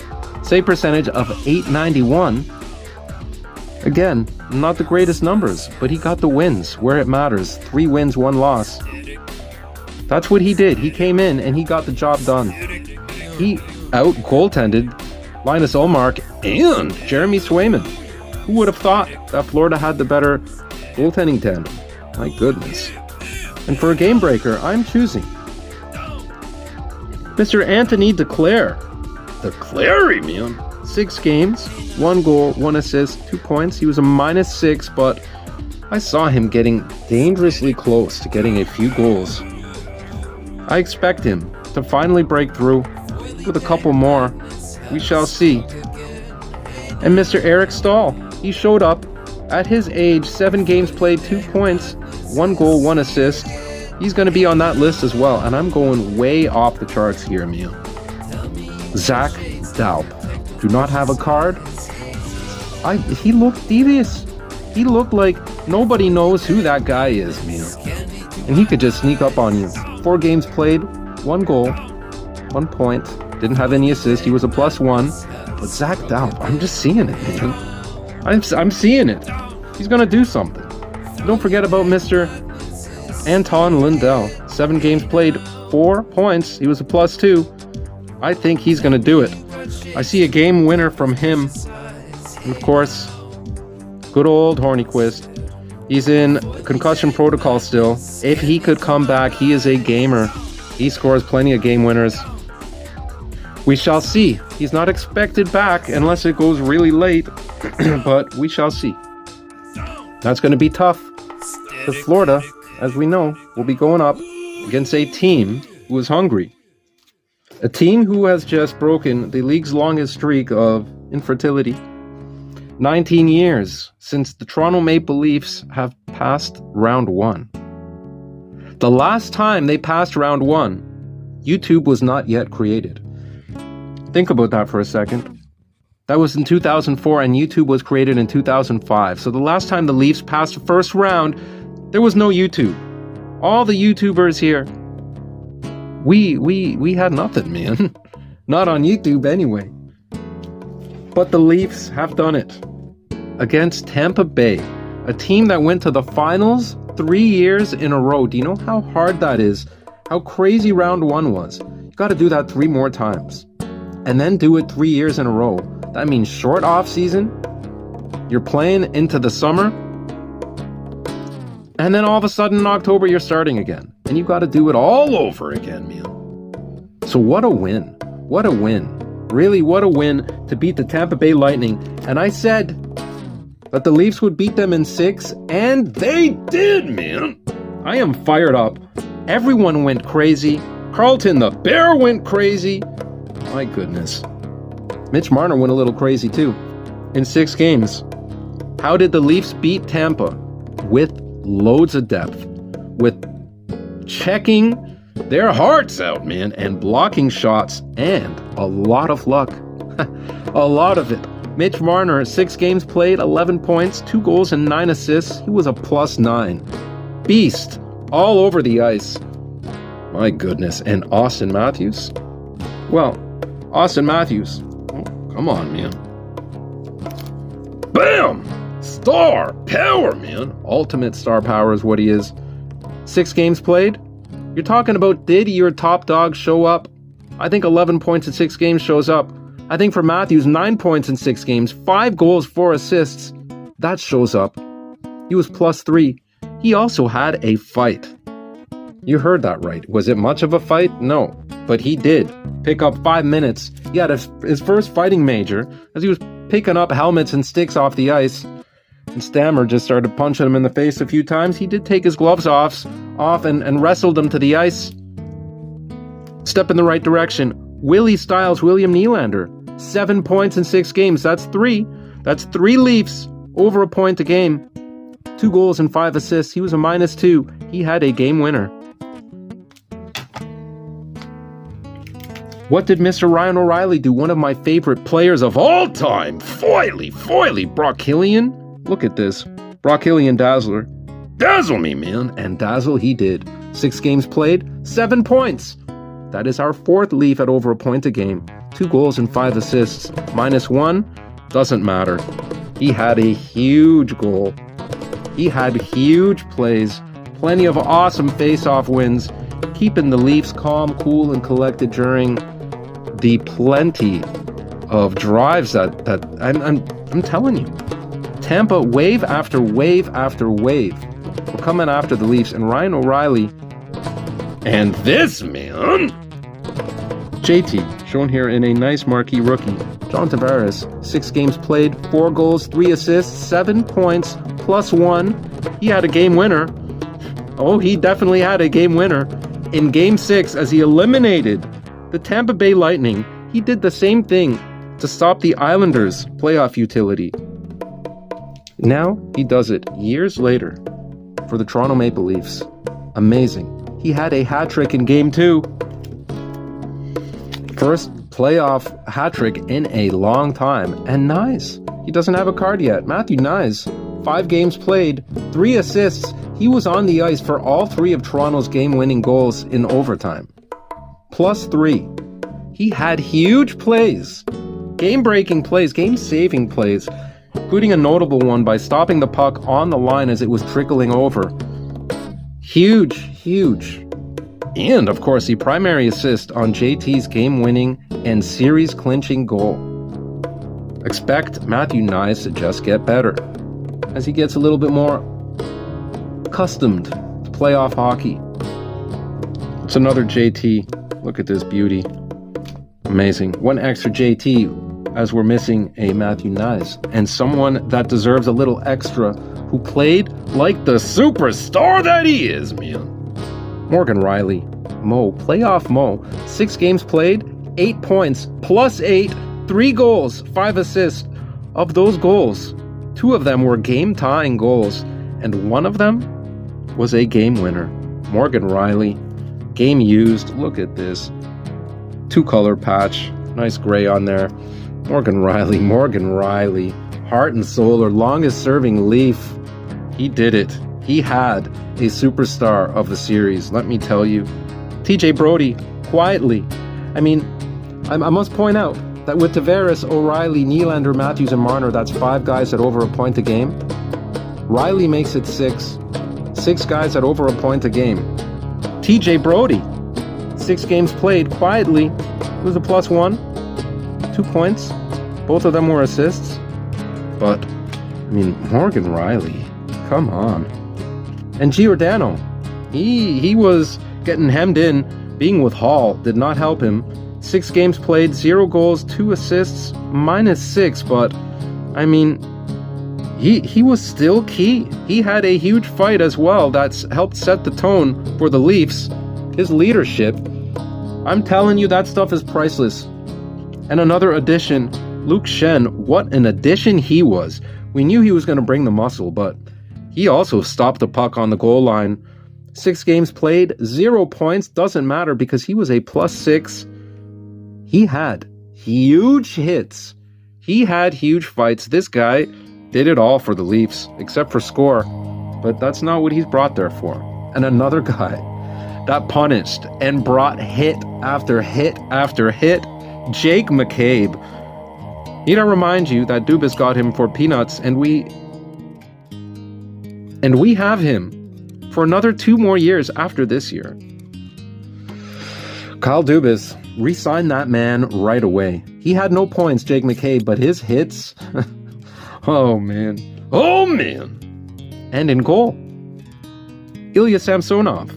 Save percentage of .891. Again, not the greatest numbers, but he got the wins where it matters. 3 wins, 1 loss. That's what he did. He came in and he got the job done. He out-goaltended Linus Ullmark and Jeremy Swayman. Who would have thought that Florida had the better goaltending tandem? My goodness. And for a game breaker, I'm choosing Mr. Anthony Duclair. Duclair, man. 6 games, 1 goal, 1 assist, 2 points. He was a -6, but I saw him getting dangerously close to getting a few goals. I expect him to finally break through with a couple more. We shall see. And Mr. Eric Stahl, he showed up at his age, 7 games played, 2 points, 1 goal, 1 assist. He's going to be on that list as well, and I'm going way off the charts here, Mia. Zach Dalp. Do not have a card. He looked devious. He looked like nobody knows who that guy is, Mia. And he could just sneak up on you. 4 games played, 1 goal, 1 point. Didn't have any assists. He was a +1. But Zach Dalp, I'm just seeing it, man. I'm seeing it. He's going to do something. Don't forget about Mr. Anton Lundell. 7 games played, 4 points. He was a +2. I think he's going to do it. I see a game winner from him. And of course, good old Hornyquist. He's in concussion protocol still. If he could come back, he is a gamer. He scores plenty of game winners. We shall see. He's not expected back unless it goes really late, but we shall see. That's going to be tough. Because Florida, as we know, will be going up against a team who is hungry. A team who has just broken the league's longest streak of infertility. 19 years since the Toronto Maple Leafs have passed round 1. The last time they passed round 1, YouTube was not yet created. Think about that for a second. That was in 2004 and YouTube was created in 2005. So the last time the Leafs passed the first round, there was no YouTube. All the YouTubers here, we had nothing, man. Not on YouTube anyway. But the Leafs have done it. Against Tampa Bay, a team that went to the finals 3 years in a row. Do you know how hard that is? How crazy round 1 was? You got to do that 3 more times. And then do it 3 years in a row. That means short off season. You're playing into the summer. And then all of a sudden in October, you're starting again. and you got to do it all over again, man. So what a win. What a win. Really, what a win to beat the Tampa Bay Lightning. And I said that the Leafs would beat them in 6, and they did, man. I am fired up. Everyone went crazy. Carlton the Bear went crazy. My goodness. Mitch Marner went a little crazy too. In 6 games. How did the Leafs beat Tampa? With loads of depth. With checking their hearts out, man, and blocking shots, and a lot of luck. A lot of it. Mitch Marner, 6 games played, 11 points, 2 goals and 9 assists. He was a +9. Beast all over the ice. My goodness. And Austin Matthews? Well, Austin Matthews. Oh, come on, man. Bam! Star power, man. Ultimate star power is what he is. 6 games played? You're talking about, did your top dog show up? I think 11 points in 6 games shows up. I think for Matthews, 9 points in 6 games, 5 goals, 4 assists. That shows up. He was +3. He also had a fight. You heard that right. Was it much of a fight? No. But he did pick up 5 minutes. He had his first fighting major as he was picking up helmets and sticks off the ice. And Stammer just started punching him in the face a few times. He did take his gloves off and wrestled him to the ice. Step in the right direction. Willie Stiles, William Nylander. 7 points in 6 games. That's 3. That's 3 Leafs over a point a game. 2 goals and 5 assists. He was a -2. He had a game winner. What did Mr. Ryan O'Reilly do? One of my favorite players of all time. Foily, Brock Killian. Look at this. Brock Killian Dazzler. Dazzle me, man. And dazzle he did. 6 games played, 7 points. That is our 4th Leaf at over a point a game. 2 goals and 5 assists. -1, doesn't matter. He had a huge goal. He had huge plays. Plenty of awesome face-off wins. Keeping the Leafs calm, cool, and collected during the plenty of drives that I'm telling you. Tampa, wave after wave after wave, were coming after the Leafs, and Ryan O'Reilly and this man, JT, shown here in a nice marquee rookie. John Tavares, 6 games played, 4 goals, 3 assists, 7 points, +1. He had a game winner. Oh, he definitely had a game winner. In Game 6, as he eliminated the Tampa Bay Lightning, he did the same thing to stop the Islanders' playoff utility. Now, he does it years later for the Toronto Maple Leafs. Amazing. He had a hat-trick in Game 2. First playoff hat-trick in a long time. And Nyes, he doesn't have a card yet. Matthew Nyes, 5 games played, 3 assists. He was on the ice for all 3 of Toronto's game-winning goals in overtime. +3. He had huge plays. Game-breaking plays, game-saving plays, including a notable one by stopping the puck on the line as it was trickling over. Huge. And, of course, the primary assist on JT's game-winning and series-clinching goal. Expect Matthew Nyes to just get better as he gets a little bit more accustomed to playoff hockey. It's another JT. Look at this beauty. Amazing. One extra JT as we're missing a Matthew Nyes. And someone that deserves a little extra who played like the superstar that he is, man. Morgan Riley. Mo. Playoff Mo. 6 games played, 8 points, +8, 3 goals, 5 assists. Of those goals, 2 of them were game-tying goals, and 1 of them was a game winner. Morgan Riley. Game used. Look at this. 2-color patch. Nice gray on there. Morgan Riley. Heart and soul, our longest-serving Leaf. He did it. He had a superstar of the series, let me tell you. TJ Brody, quietly. I mean, I must point out that with Tavares, O'Reilly, Nylander, Matthews, and Marner, that's 5 guys at over a point a game. Riley makes it 6. 6 guys at over a point a game. TJ Brody, 6 games played, quietly, was a +1, 2 points. Both of them were assists. But, I mean, Morgan Riley, come on. And Giordano, He was getting hemmed in. Being with Hall did not help him. 6 games played, 0 goals, 2 assists, -6. But, I mean, he was still key. He had a huge fight as well that's helped set the tone for the Leafs. His leadership, I'm telling you, that stuff is priceless. And another addition, Luke Shen, what an addition he was. We knew he was going to bring the muscle, but he also stopped the puck on the goal line. 6 games played, 0 points, doesn't matter because he was a +6. He had huge hits. He had huge fights. This guy did it all for the Leafs, except for score. But that's not what he's brought there for. And another guy that punished and brought hit after hit after hit, Jake McCabe. Need I remind you that Dubas got him for peanuts, and we have him for another 2 more years after this year. Kyle Dubas, re-sign that man right away. He had no points, Jake McCabe, but his hits, oh man. And in goal, Ilya Samsonov.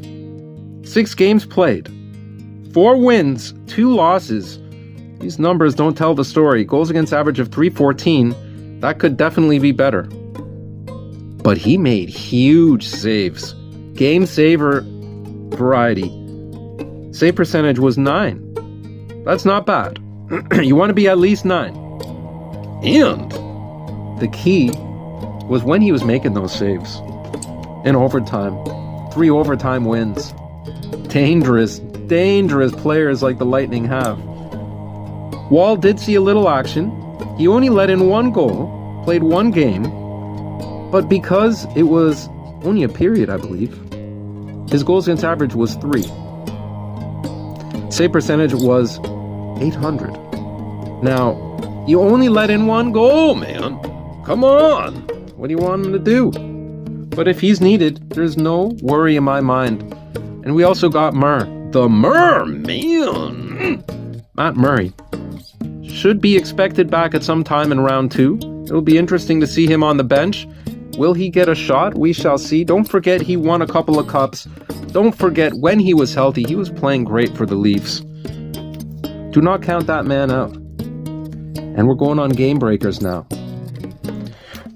6 games played, 4 wins, 2 losses. These numbers don't tell the story. Goals against average of .314. That could definitely be better. But he made huge saves. Game saver variety. Save percentage was 9. That's not bad. You want to be at least 9. And the key was when he was making those saves. In overtime. 3 overtime wins. Dangerous players like the Lightning have. Wall did see a little action. He only let in 1 goal, played 1 game, but because it was only a period, I believe, his goals against average was 3. Save percentage was .800. Now, you only let in 1 goal, man. Come on. What do you want him to do? But if he's needed, there's no worry in my mind. And we also got Murr. The Murr, man. Matt Murray should be expected back at some time in round 2. It'll be interesting to see him on the bench. Will he get a shot? We shall see. Don't forget he won a couple of cups. Don't forget when he was healthy, he was playing great for the Leafs. Do not count that man out. And we're going on game breakers now.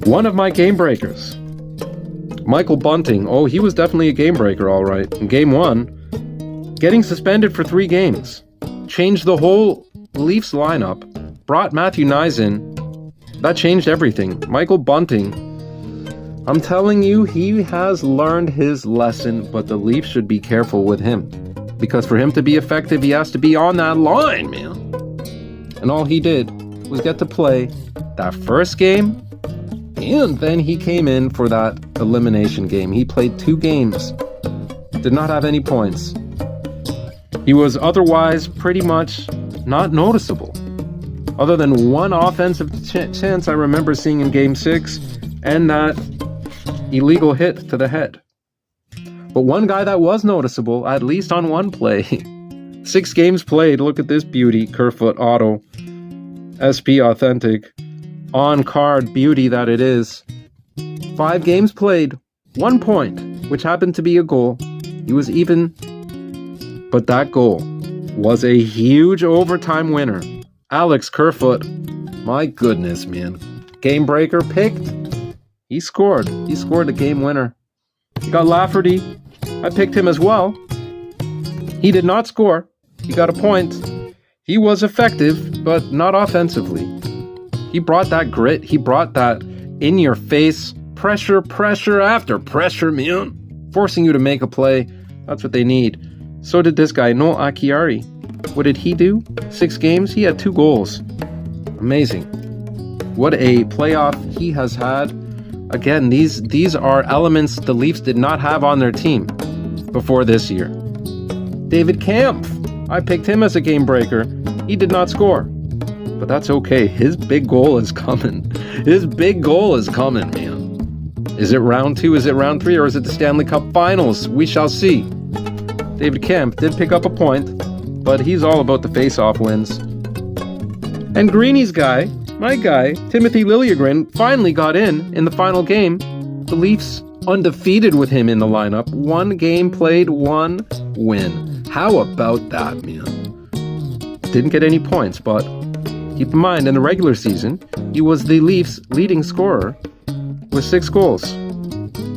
One of my game breakers, Michael Bunting. Oh, he was definitely a game breaker, all right. In game 1, getting suspended for 3 games. Changed the whole Leafs lineup. Brought Matthew Nyes in. That changed everything. Michael Bunting. I'm telling you, he has learned his lesson, but the Leafs should be careful with him. Because for him to be effective, he has to be on that line, man. And all he did was get to play that first game, and then he came in for that elimination game. He played 2 games. Did not have any points. He was otherwise pretty much not noticeable. Other than 1 offensive chance I remember seeing in game 6, and that illegal hit to the head. But one guy that was noticeable, at least on 1 play. 6 games played. Look at this beauty. Kerfoot Auto. SP Authentic. On card beauty that it is. 5 games played. 1 point, which happened to be a goal. He was even. But that goal was a huge overtime winner. Alex Kerfoot. My goodness, man. Game breaker picked. He scored. He scored a game winner. He got Lafferty. I picked him as well. He did not score. He got a point. He was effective, but not offensively. He brought that grit. He brought that in-your-face pressure after pressure, man. Forcing you to make a play. That's what they need. So did this guy, Noel Acciari. What did he do? 6 games? He had 2 goals. Amazing. What a playoff he has had. Again, these are elements the Leafs did not have on their team before this year. David Kampf. I picked him as a game breaker. He did not score. But that's okay. His big goal is coming. His big goal is coming, man. Is it round 2? Is it round 3? Or is it the Stanley Cup Finals? We shall see. David Kampf did pick up a point, but he's all about the face-off wins. And Greeny's guy, my guy, Timothy Liljegren, finally got in the final game. The Leafs undefeated with him in the lineup. 1 game played, 1 win. How about that, man? Didn't get any points, but keep in mind, in the regular season, he was the Leafs' leading scorer with 6 goals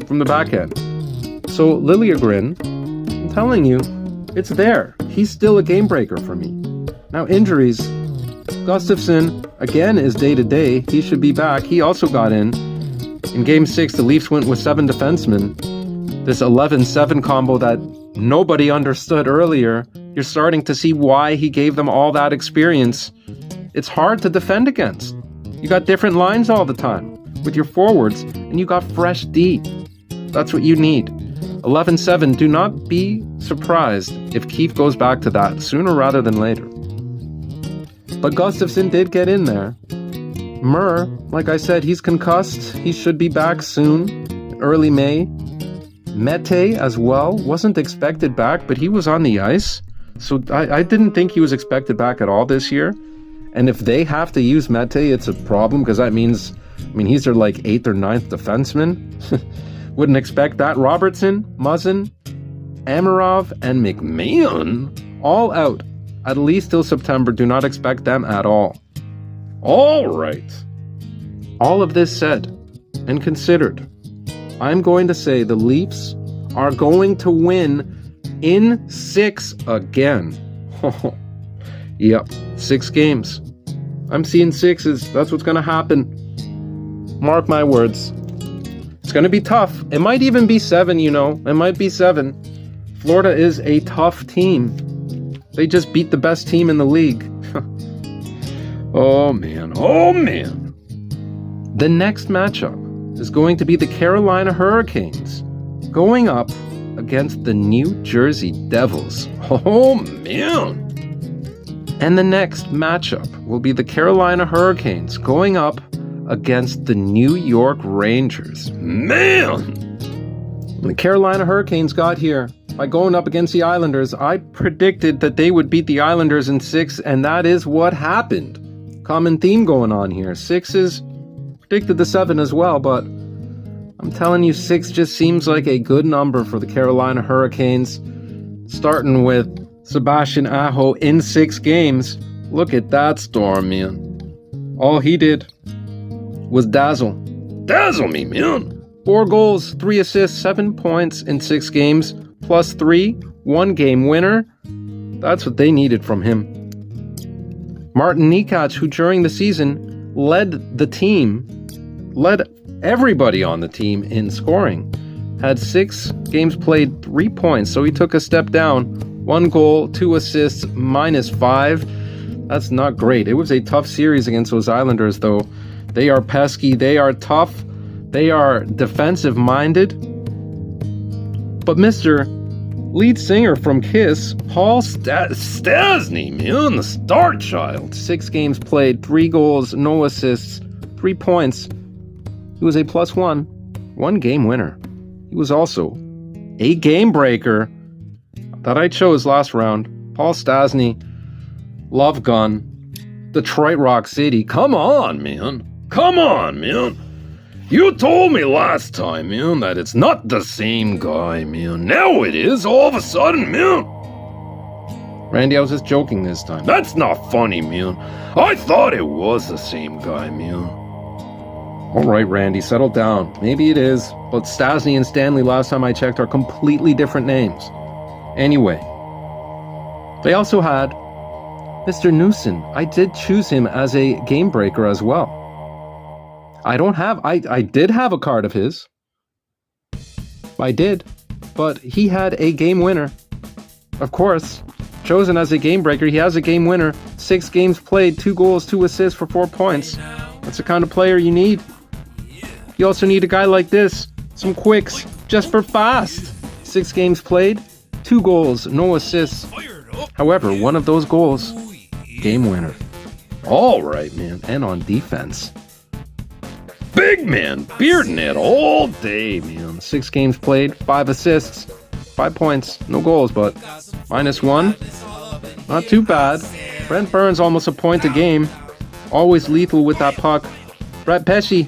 from the back end. So Liljegren, I'm telling you, it's there. He's still a game breaker for me. Now injuries. Gustafsson, again, is day-to-day. He should be back. He also got in. In Game 6, the Leafs went with 7 defensemen. This 11-7 combo that nobody understood earlier. You're starting to see why he gave them all that experience. It's hard to defend against. You got different lines all the time with your forwards, and you got fresh D. That's what you need. 11-7, do not be surprised if Keefe goes back to that sooner rather than later. But Gustafsson did get in there. Murr, like I said, he's concussed. He should be back soon, early May. Mete as well, wasn't expected back, but he was on the ice. So I didn't think he was expected back at all this year. And if they have to use Mete, it's a problem, because that means, he's their 8th or 9th defenseman. Wouldn't expect that. Robertson, Muzzin, Amarov, and McMahon all out at least till September. Do not expect them at all. All right. All of this said and considered, I'm going to say the Leafs are going to win in 6 again. Yep, 6 games. I'm seeing 6s. That's what's going to happen. Mark my words. It's going to be tough. It might even be 7, It might be 7. Florida is a tough team. They just beat the best team in the league. Oh, man. Oh, man. The next matchup is going to be the Carolina Hurricanes going up against the New Jersey Devils. Oh, man. And the next matchup will be the Carolina Hurricanes going up against the New York Rangers. Man! When the Carolina Hurricanes got here by going up against the Islanders, I predicted that they would beat the Islanders in 6, and that is what happened. Common theme going on here. 6s, predicted the 7 as well, but I'm telling you, 6 just seems like a good number for the Carolina Hurricanes. Starting with Sebastian Aho in 6 games. Look at that storm, man. All he did was dazzle. Dazzle me, man. 4 goals, 3 assists, 7 points in 6 games, plus 3, 1 game winner. That's what they needed from him. Martin Necas, who during the season led the team, led everybody on the team in scoring, had 6 games played, 3 points, so he took a step down. 1 goal, 2 assists, minus 5. That's not great. It was a tough series against those Islanders, though. They are pesky, they are tough, they are defensive-minded. But Mr. Lead singer from Kiss, Paul Stastny, man, the star child. 6 games played, 3 goals, no assists, 3 points. He was a +1, 1 game winner. He was also a game breaker that I chose last round. Paul Stastny, Love Gun, Detroit Rock City. Come on, man. Come on, man. You told me last time, man, that it's not the same guy, man. Now it is, all of a sudden, man. Randy, I was just joking this time. That's not funny, man. I thought it was the same guy, man. All right, Randy, settle down. Maybe it is, but Stastny and Stanley, last time I checked, are completely different names. Anyway, they also had Mr. Newson. I did choose him as a game breaker as well. I did have a card of his. I did, but he had a game winner. Of course, chosen as a game breaker, he has a game winner. 6 games played, 2 goals, 2 assists for 4 points. That's the kind of player you need. You also need a guy like this. Some quicks, just for fast. 6 games played, 2 goals, no assists. However, one of those goals, game winner. All right, man. And on defense, big man, bearding it all day, man. 6 games played, 5 assists, 5 points, no goals, but -1. Not too bad. Brent Burns almost a point a game. Always lethal with that puck. Brett Pesce,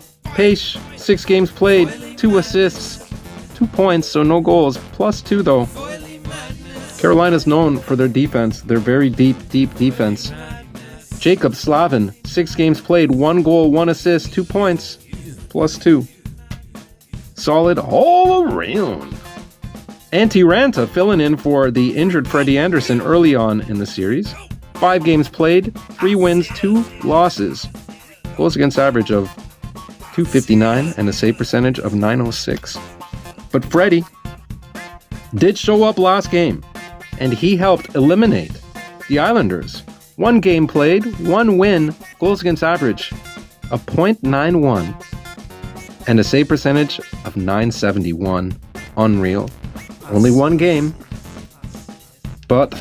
6 games played, 2 assists, 2 points, so no goals. +2 though. Carolina's known for their defense, their very deep defense. Jacob Slavin, 6 games played, 1 goal, 1 assist, 2 points, +2. Solid all around. Antti Ranta filling in for the injured Freddie Anderson early on in the series. 5 games played, 3 wins, 2 losses. Goals against average of .259 and a save percentage of .906. But Freddie did show up last game, and he helped eliminate the Islanders. 1 game played, 1 win, goals against average of .91 and a save percentage of .971. Unreal. Only 1 game, but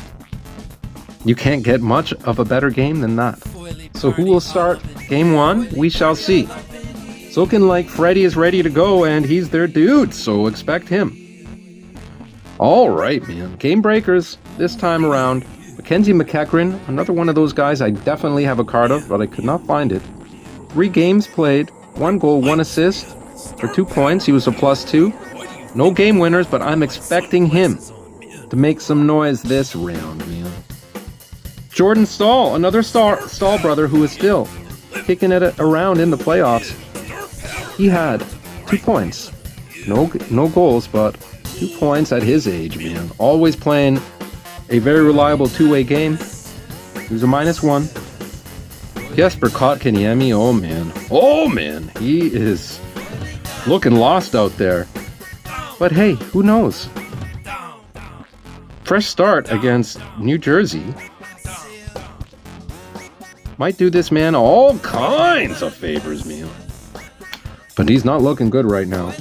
you can't get much of a better game than that. So who will start game 1? We shall see. It's looking like Freddie is ready to go, and he's their dude, so expect him. All right, man. Game breakers this time around. Mackenzie McEachran, another one of those guys I definitely have a card of, but I could not find it. 3 games played, 1 goal, 1 assist for 2 points. He was a +2. No game winners, but I'm expecting him to make some noise this round, man. Jordan Staal, another Staal brother who is still kicking it around in the playoffs. He had 2 points. No goals, but 2 points at his age, man. Always playing a very reliable 2-way game. He was a -1. Jesper Kotkaniemi, oh man, he is looking lost out there. But hey, who knows? Fresh start against New Jersey might do this man all kinds of favors, man. But he's not looking good right now.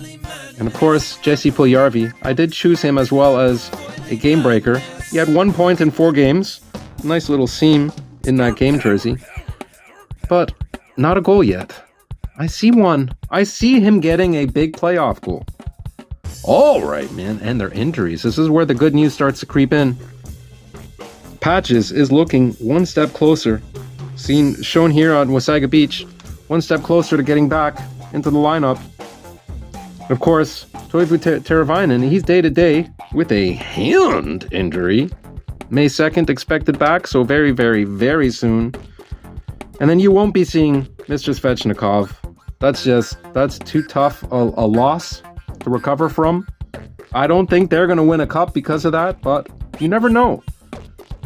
And of course, Jesse Puljujarvi, I did choose him as well as a game breaker. He had 1 point in 4 games. Nice little seam in that game jersey. But not a goal yet. I see one. I see him getting a big playoff goal. All right, man. And their injuries. This is where the good news starts to creep in. Patches is looking 1 step closer. Shown here on Wasaga Beach. 1 step closer to getting back into the lineup. Of course, Toivu Teravainen, he's day-to-day with a hand injury. May 2nd expected back, so very, very, very soon. And then you won't be seeing Mr. Svechnikov. That's too tough a loss to recover from. I don't think they're going to win a cup because of that, but you never know.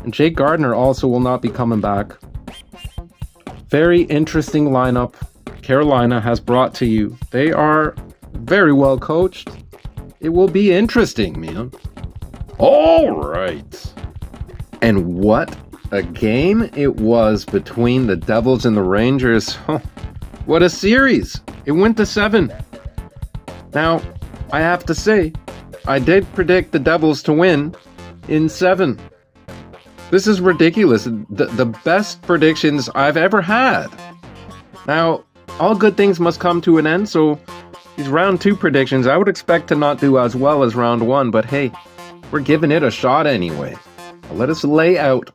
And Jake Gardiner also will not be coming back. Very interesting lineup Carolina has brought to you. They are very well coached. It will be interesting, man. All right. And what a game it was between the Devils and the Rangers. What a series. It went to 7. Now, I have to say, I did predict the Devils to win in 7. This is ridiculous. The best predictions I've ever had. Now, all good things must come to an end, so these round 2 predictions, I would expect to not do as well as round 1, but hey, we're giving it a shot anyway. Let us lay out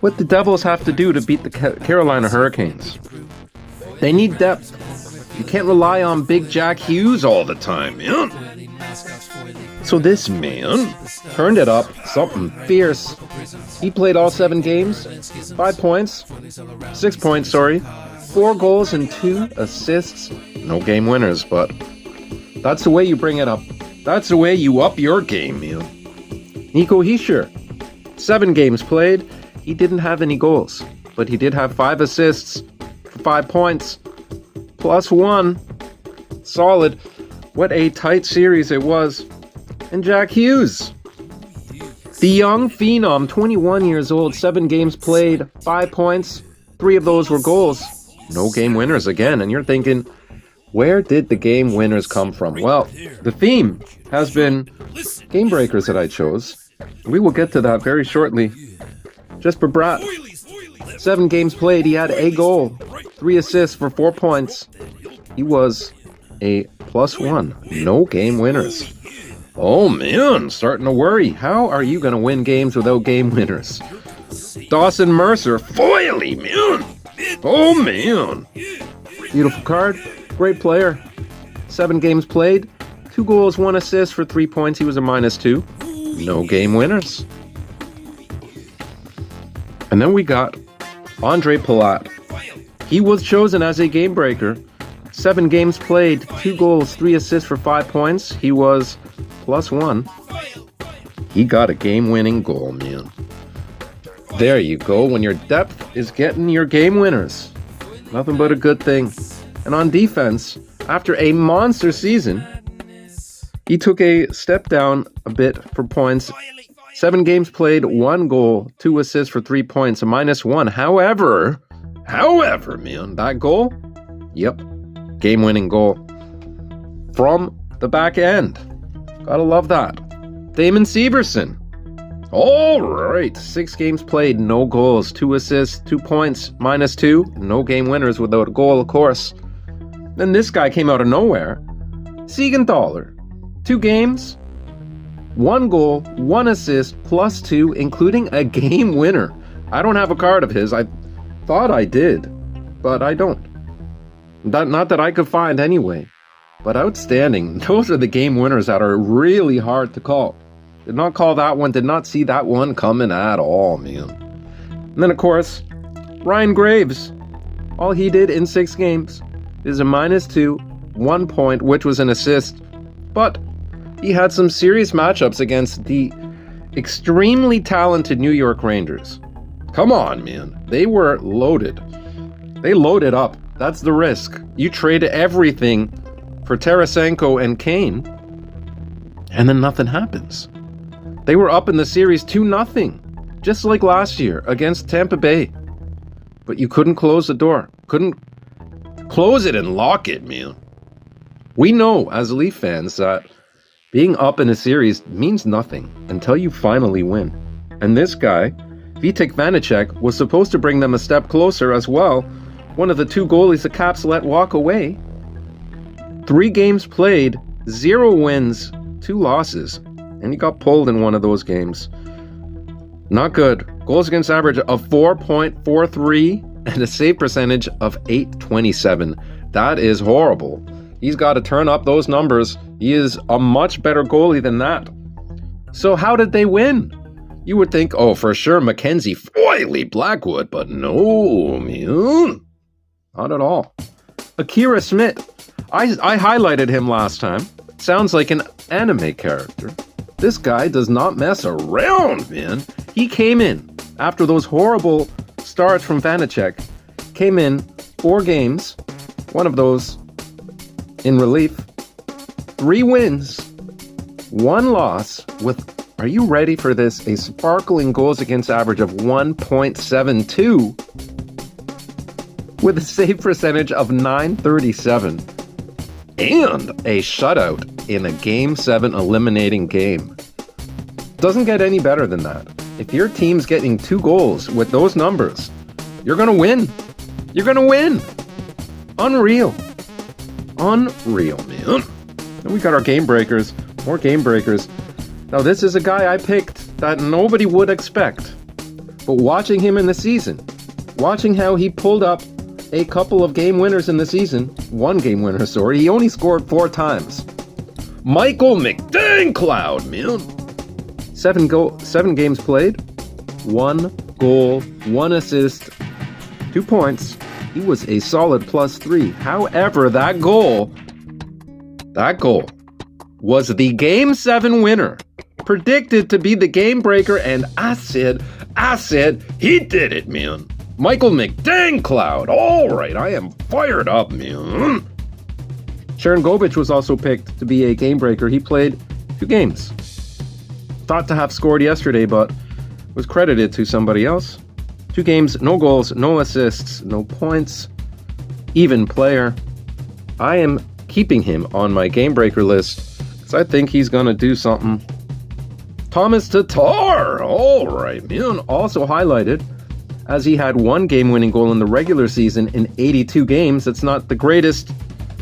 what the Devils have to do to beat the Carolina Hurricanes. They need depth. You can't rely on big Jack Hughes all the time, man. So this man turned it up, something fierce. He played all 7 games, 5 points, 6 points, 4 goals and 2 assists. No game winners, but that's the way you bring it up. That's the way you up your game, man. Nico Hischier, 7 games played. He didn't have any goals, but he did have 5 assists for 5 points. +1. Solid. What a tight series it was. And Jack Hughes, the young phenom, 21 years old, 7 games played, 5 points. 3 of those were goals. No game winners again. And you're thinking, where did the game winners come from? Well, the theme has been game breakers that I chose. We will get to that very shortly. Jesper Bratt, 7 games played. He had a goal, 3 assists for 4 points. He was a +1. No game winners. Oh man, starting to worry. How are you going to win games without game winners? Dawson Mercer, foily, man. Oh man. Beautiful card. Great player. 7 games played, 2 goals, 1 assist for 3 points. He was a -2. No game winners. And then we got Andre Palat. He was chosen as a game breaker. 7 games played, 2 goals, 3 assists for 5 points. He was +1. He got a game-winning goal, man. There you go. When your depth is getting your game winners. Nothing but a good thing. And on defense, after a monster season, he took a step down a bit for points. 7 games played, 1 goal, 2 assists for 3 points, a -1. However, man, that goal, yep, game-winning goal from the back end. Gotta love that. Damon Severson. All right, 6 games played, no goals, 2 assists, 2 points, -2. No game winners without a goal, of course. Then this guy came out of nowhere. Siegenthaler. 2 games, 1 goal, 1 assist, +2, including a game winner. I don't have a card of his. I thought I did, but I don't. Not that I could find anyway. But outstanding. Those are the game winners that are really hard to call. Did not call that one. Did not see that one coming at all, man. And then, of course, Ryan Graves. All he did in 6 games is a -2, 1 point, which was an assist. But he had some serious matchups against the extremely talented New York Rangers. Come on, man. They were loaded. They loaded up. That's the risk. You trade everything for Tarasenko and Kane, and then nothing happens. They were up in the series 2-0, just like last year against Tampa Bay. But you couldn't close the door. Couldn't close it and lock it, man. We know as Leaf fans that being up in a series means nothing until you finally win. And this guy, Vitek Vanacek, was supposed to bring them a step closer as well. One of the 2 goalies the Caps let walk away. 3 games played, 0 wins, 2 losses. And he got pulled in one of those games. Not good. Goals against average of 4.43 and a save percentage of .827. That is horrible. He's got to turn up those numbers. He is a much better goalie than that. So how did they win? You would think, oh, for sure, Mackenzie Foily Blackwood, but no, man. Not at all. Akira Schmidt. I highlighted him last time. Sounds like an anime character. This guy does not mess around, man. He came in after those horrible starts from Vanacek. Came in 4 games, one of those in relief. 3 wins, 1 loss with, are you ready for this? A sparkling goals against average of 1.72 with a save percentage of .937 and a shutout in a Game 7 eliminating game. Doesn't get any better than that. If your team's getting 2 goals with those numbers, you're going to win. You're going to win. Unreal. Unreal, man. Then we got our game breakers. More game breakers. Now, this is a guy I picked that nobody would expect. But watching him in the season, watching how he pulled up a couple of game winners in the season, 1 game winner, sorry, he only scored 4 times. Michael McDancloud, man. 7 games played, 1 goal, 1 assist, 2 points. He was a solid +3. However, that goal was the Game 7 winner. Predicted to be the game breaker, and I said, he did it, man. Michael McDancloud. All right, I am fired up, man. Sharon Govich was also picked to be a game breaker. He played 2 games. Thought to have scored yesterday, but was credited to somebody else. 2 games, no goals, no assists, no points. Even player. I am keeping him on my game breaker list because I think he's going to do something. Thomas Tatar. All right, man. Also highlighted as he had 1 game-winning goal in the regular season in 82 games. That's not the greatest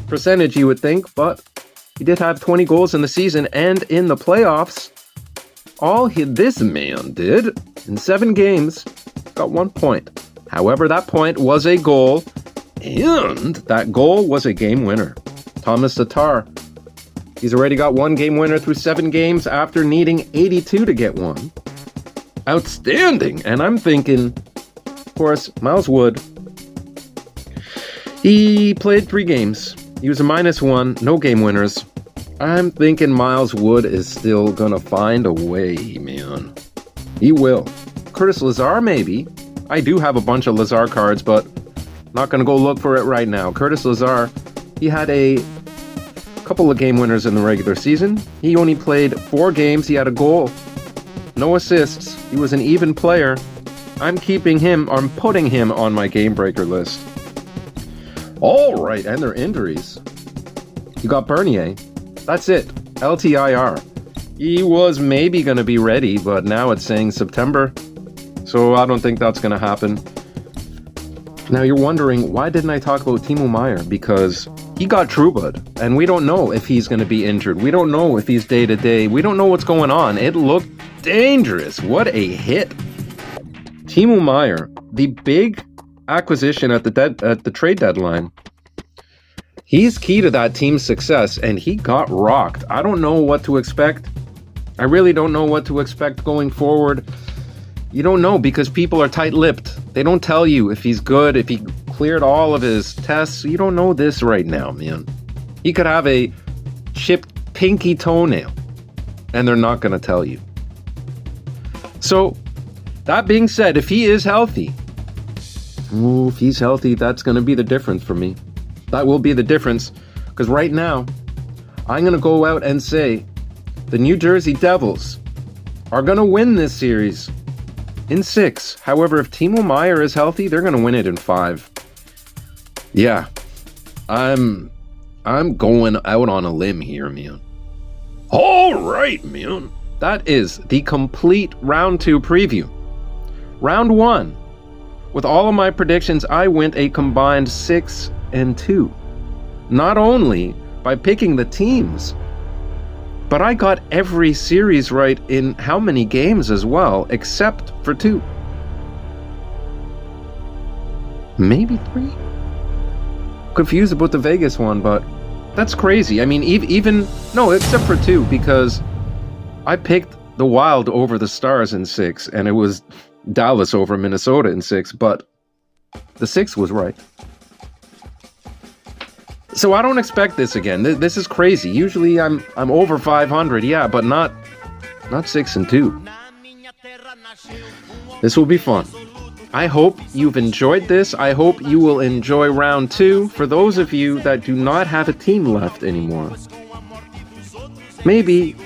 percentage you would think, but he did have 20 goals in the season and in the playoffs. All this man did in 7 games, got 1 point. However, that point was a goal, and that goal was a game winner. Thomas Tatar. He's already got one game winner through 7 games after needing 82 to get one. Outstanding! And I'm thinking, of course, Miles Wood. He played 3 games. He was a -1, no game winners. I'm thinking Miles Wood is still gonna find a way, man. He will. Curtis Lazar, maybe. I do have a bunch of Lazar cards, but not gonna go look for it right now. Curtis Lazar, he had a couple of game winners in the regular season. He only played 4 games. He had a goal, no assists. He was an even player. I'm keeping him, or I'm putting him on my game breaker list. All right, and their injuries. You got Bernier. That's it. LTIR. He was maybe going to be ready, but now it's saying September. So I don't think that's going to happen. Now you're wondering, why didn't I talk about Timo Meier? Because he got Trubud, and we don't know if he's going to be injured. We don't know if he's day-to-day. We don't know what's going on. It looked dangerous. What a hit. Timo Meier, the big acquisition at the trade deadline. He's key to that team's success, and he got rocked. I don't know what to expect. I really don't know what to expect going forward. You don't know because people are tight-lipped. They don't tell you if he's good, if he cleared all of his tests. You don't know this right now, man. He could have a chipped pinky toenail, and they're not going to tell you. So, that being said, if he is healthy, if he's healthy, that's going to be the difference for me. That will be the difference, because right now, I'm going to go out and say the New Jersey Devils are going to win this series in 6. However, if Timo Meier is healthy, they're going to win it in 5. Yeah, I'm going out on a limb here, man. All right, man. That is the complete round 2 preview. Round 1. With all of my predictions, I went a combined 6-2. Not only by picking the teams, but I got every series right in how many games as well, except for 2. Maybe 3? Confused about the Vegas one, but that's crazy. I mean, no, except for 2, because I picked the Wild over the Stars in 6, and it was Dallas over Minnesota in 6, but the 6 was right. So I don't expect this again. This is crazy. Usually I'm over 500, yeah, but not 6-2. This will be fun. I hope you've enjoyed this. I hope you will enjoy round 2. For those of you that do not have a team left anymore, maybe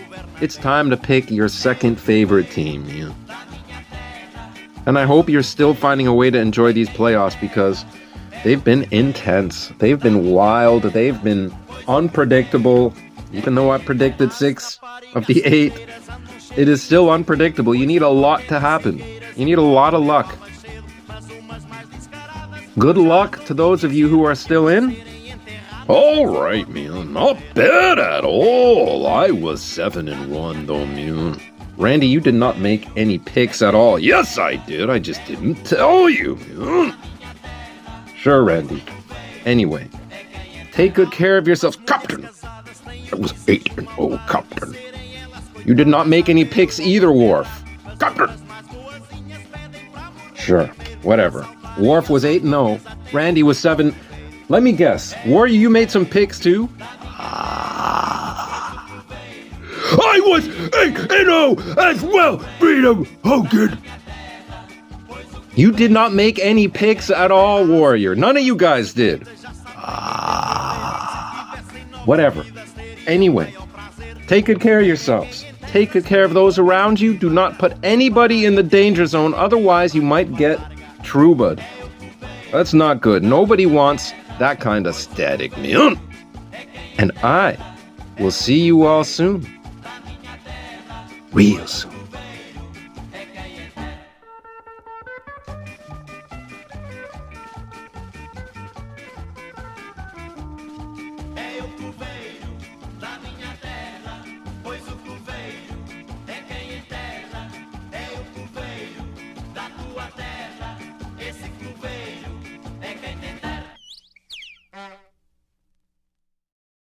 it's time to pick your second favorite team. Yeah. And I hope you're still finding a way to enjoy these playoffs because they've been intense. They've been wild. They've been unpredictable. Even though I predicted 6 of the 8, it is still unpredictable. You need a lot to happen. You need a lot of luck. Good luck to those of you who are still in. All right, man. Not bad at all. I was 7-1 though, man. Randy, you did not make any picks at all. Yes, I did. I just didn't tell you, man. Sure, Randy. Anyway, take good care of yourselves. Captain! I was 8-0, Captain. You did not make any picks either, Worf. Captain! Sure, whatever. Worf was 8-0. Randy was 7. Let me guess. Warrior, you made some picks too? I was 8-0 as well, Freedom Hogan. You did not make any picks at all, Warrior. None of you guys did. Whatever. Anyway, take good care of yourselves. Take good care of those around you. Do not put anybody in the danger zone. Otherwise, you might get Trubud. That's not good. Nobody wants that kind of static, man. And I will see you all soon. Real soon.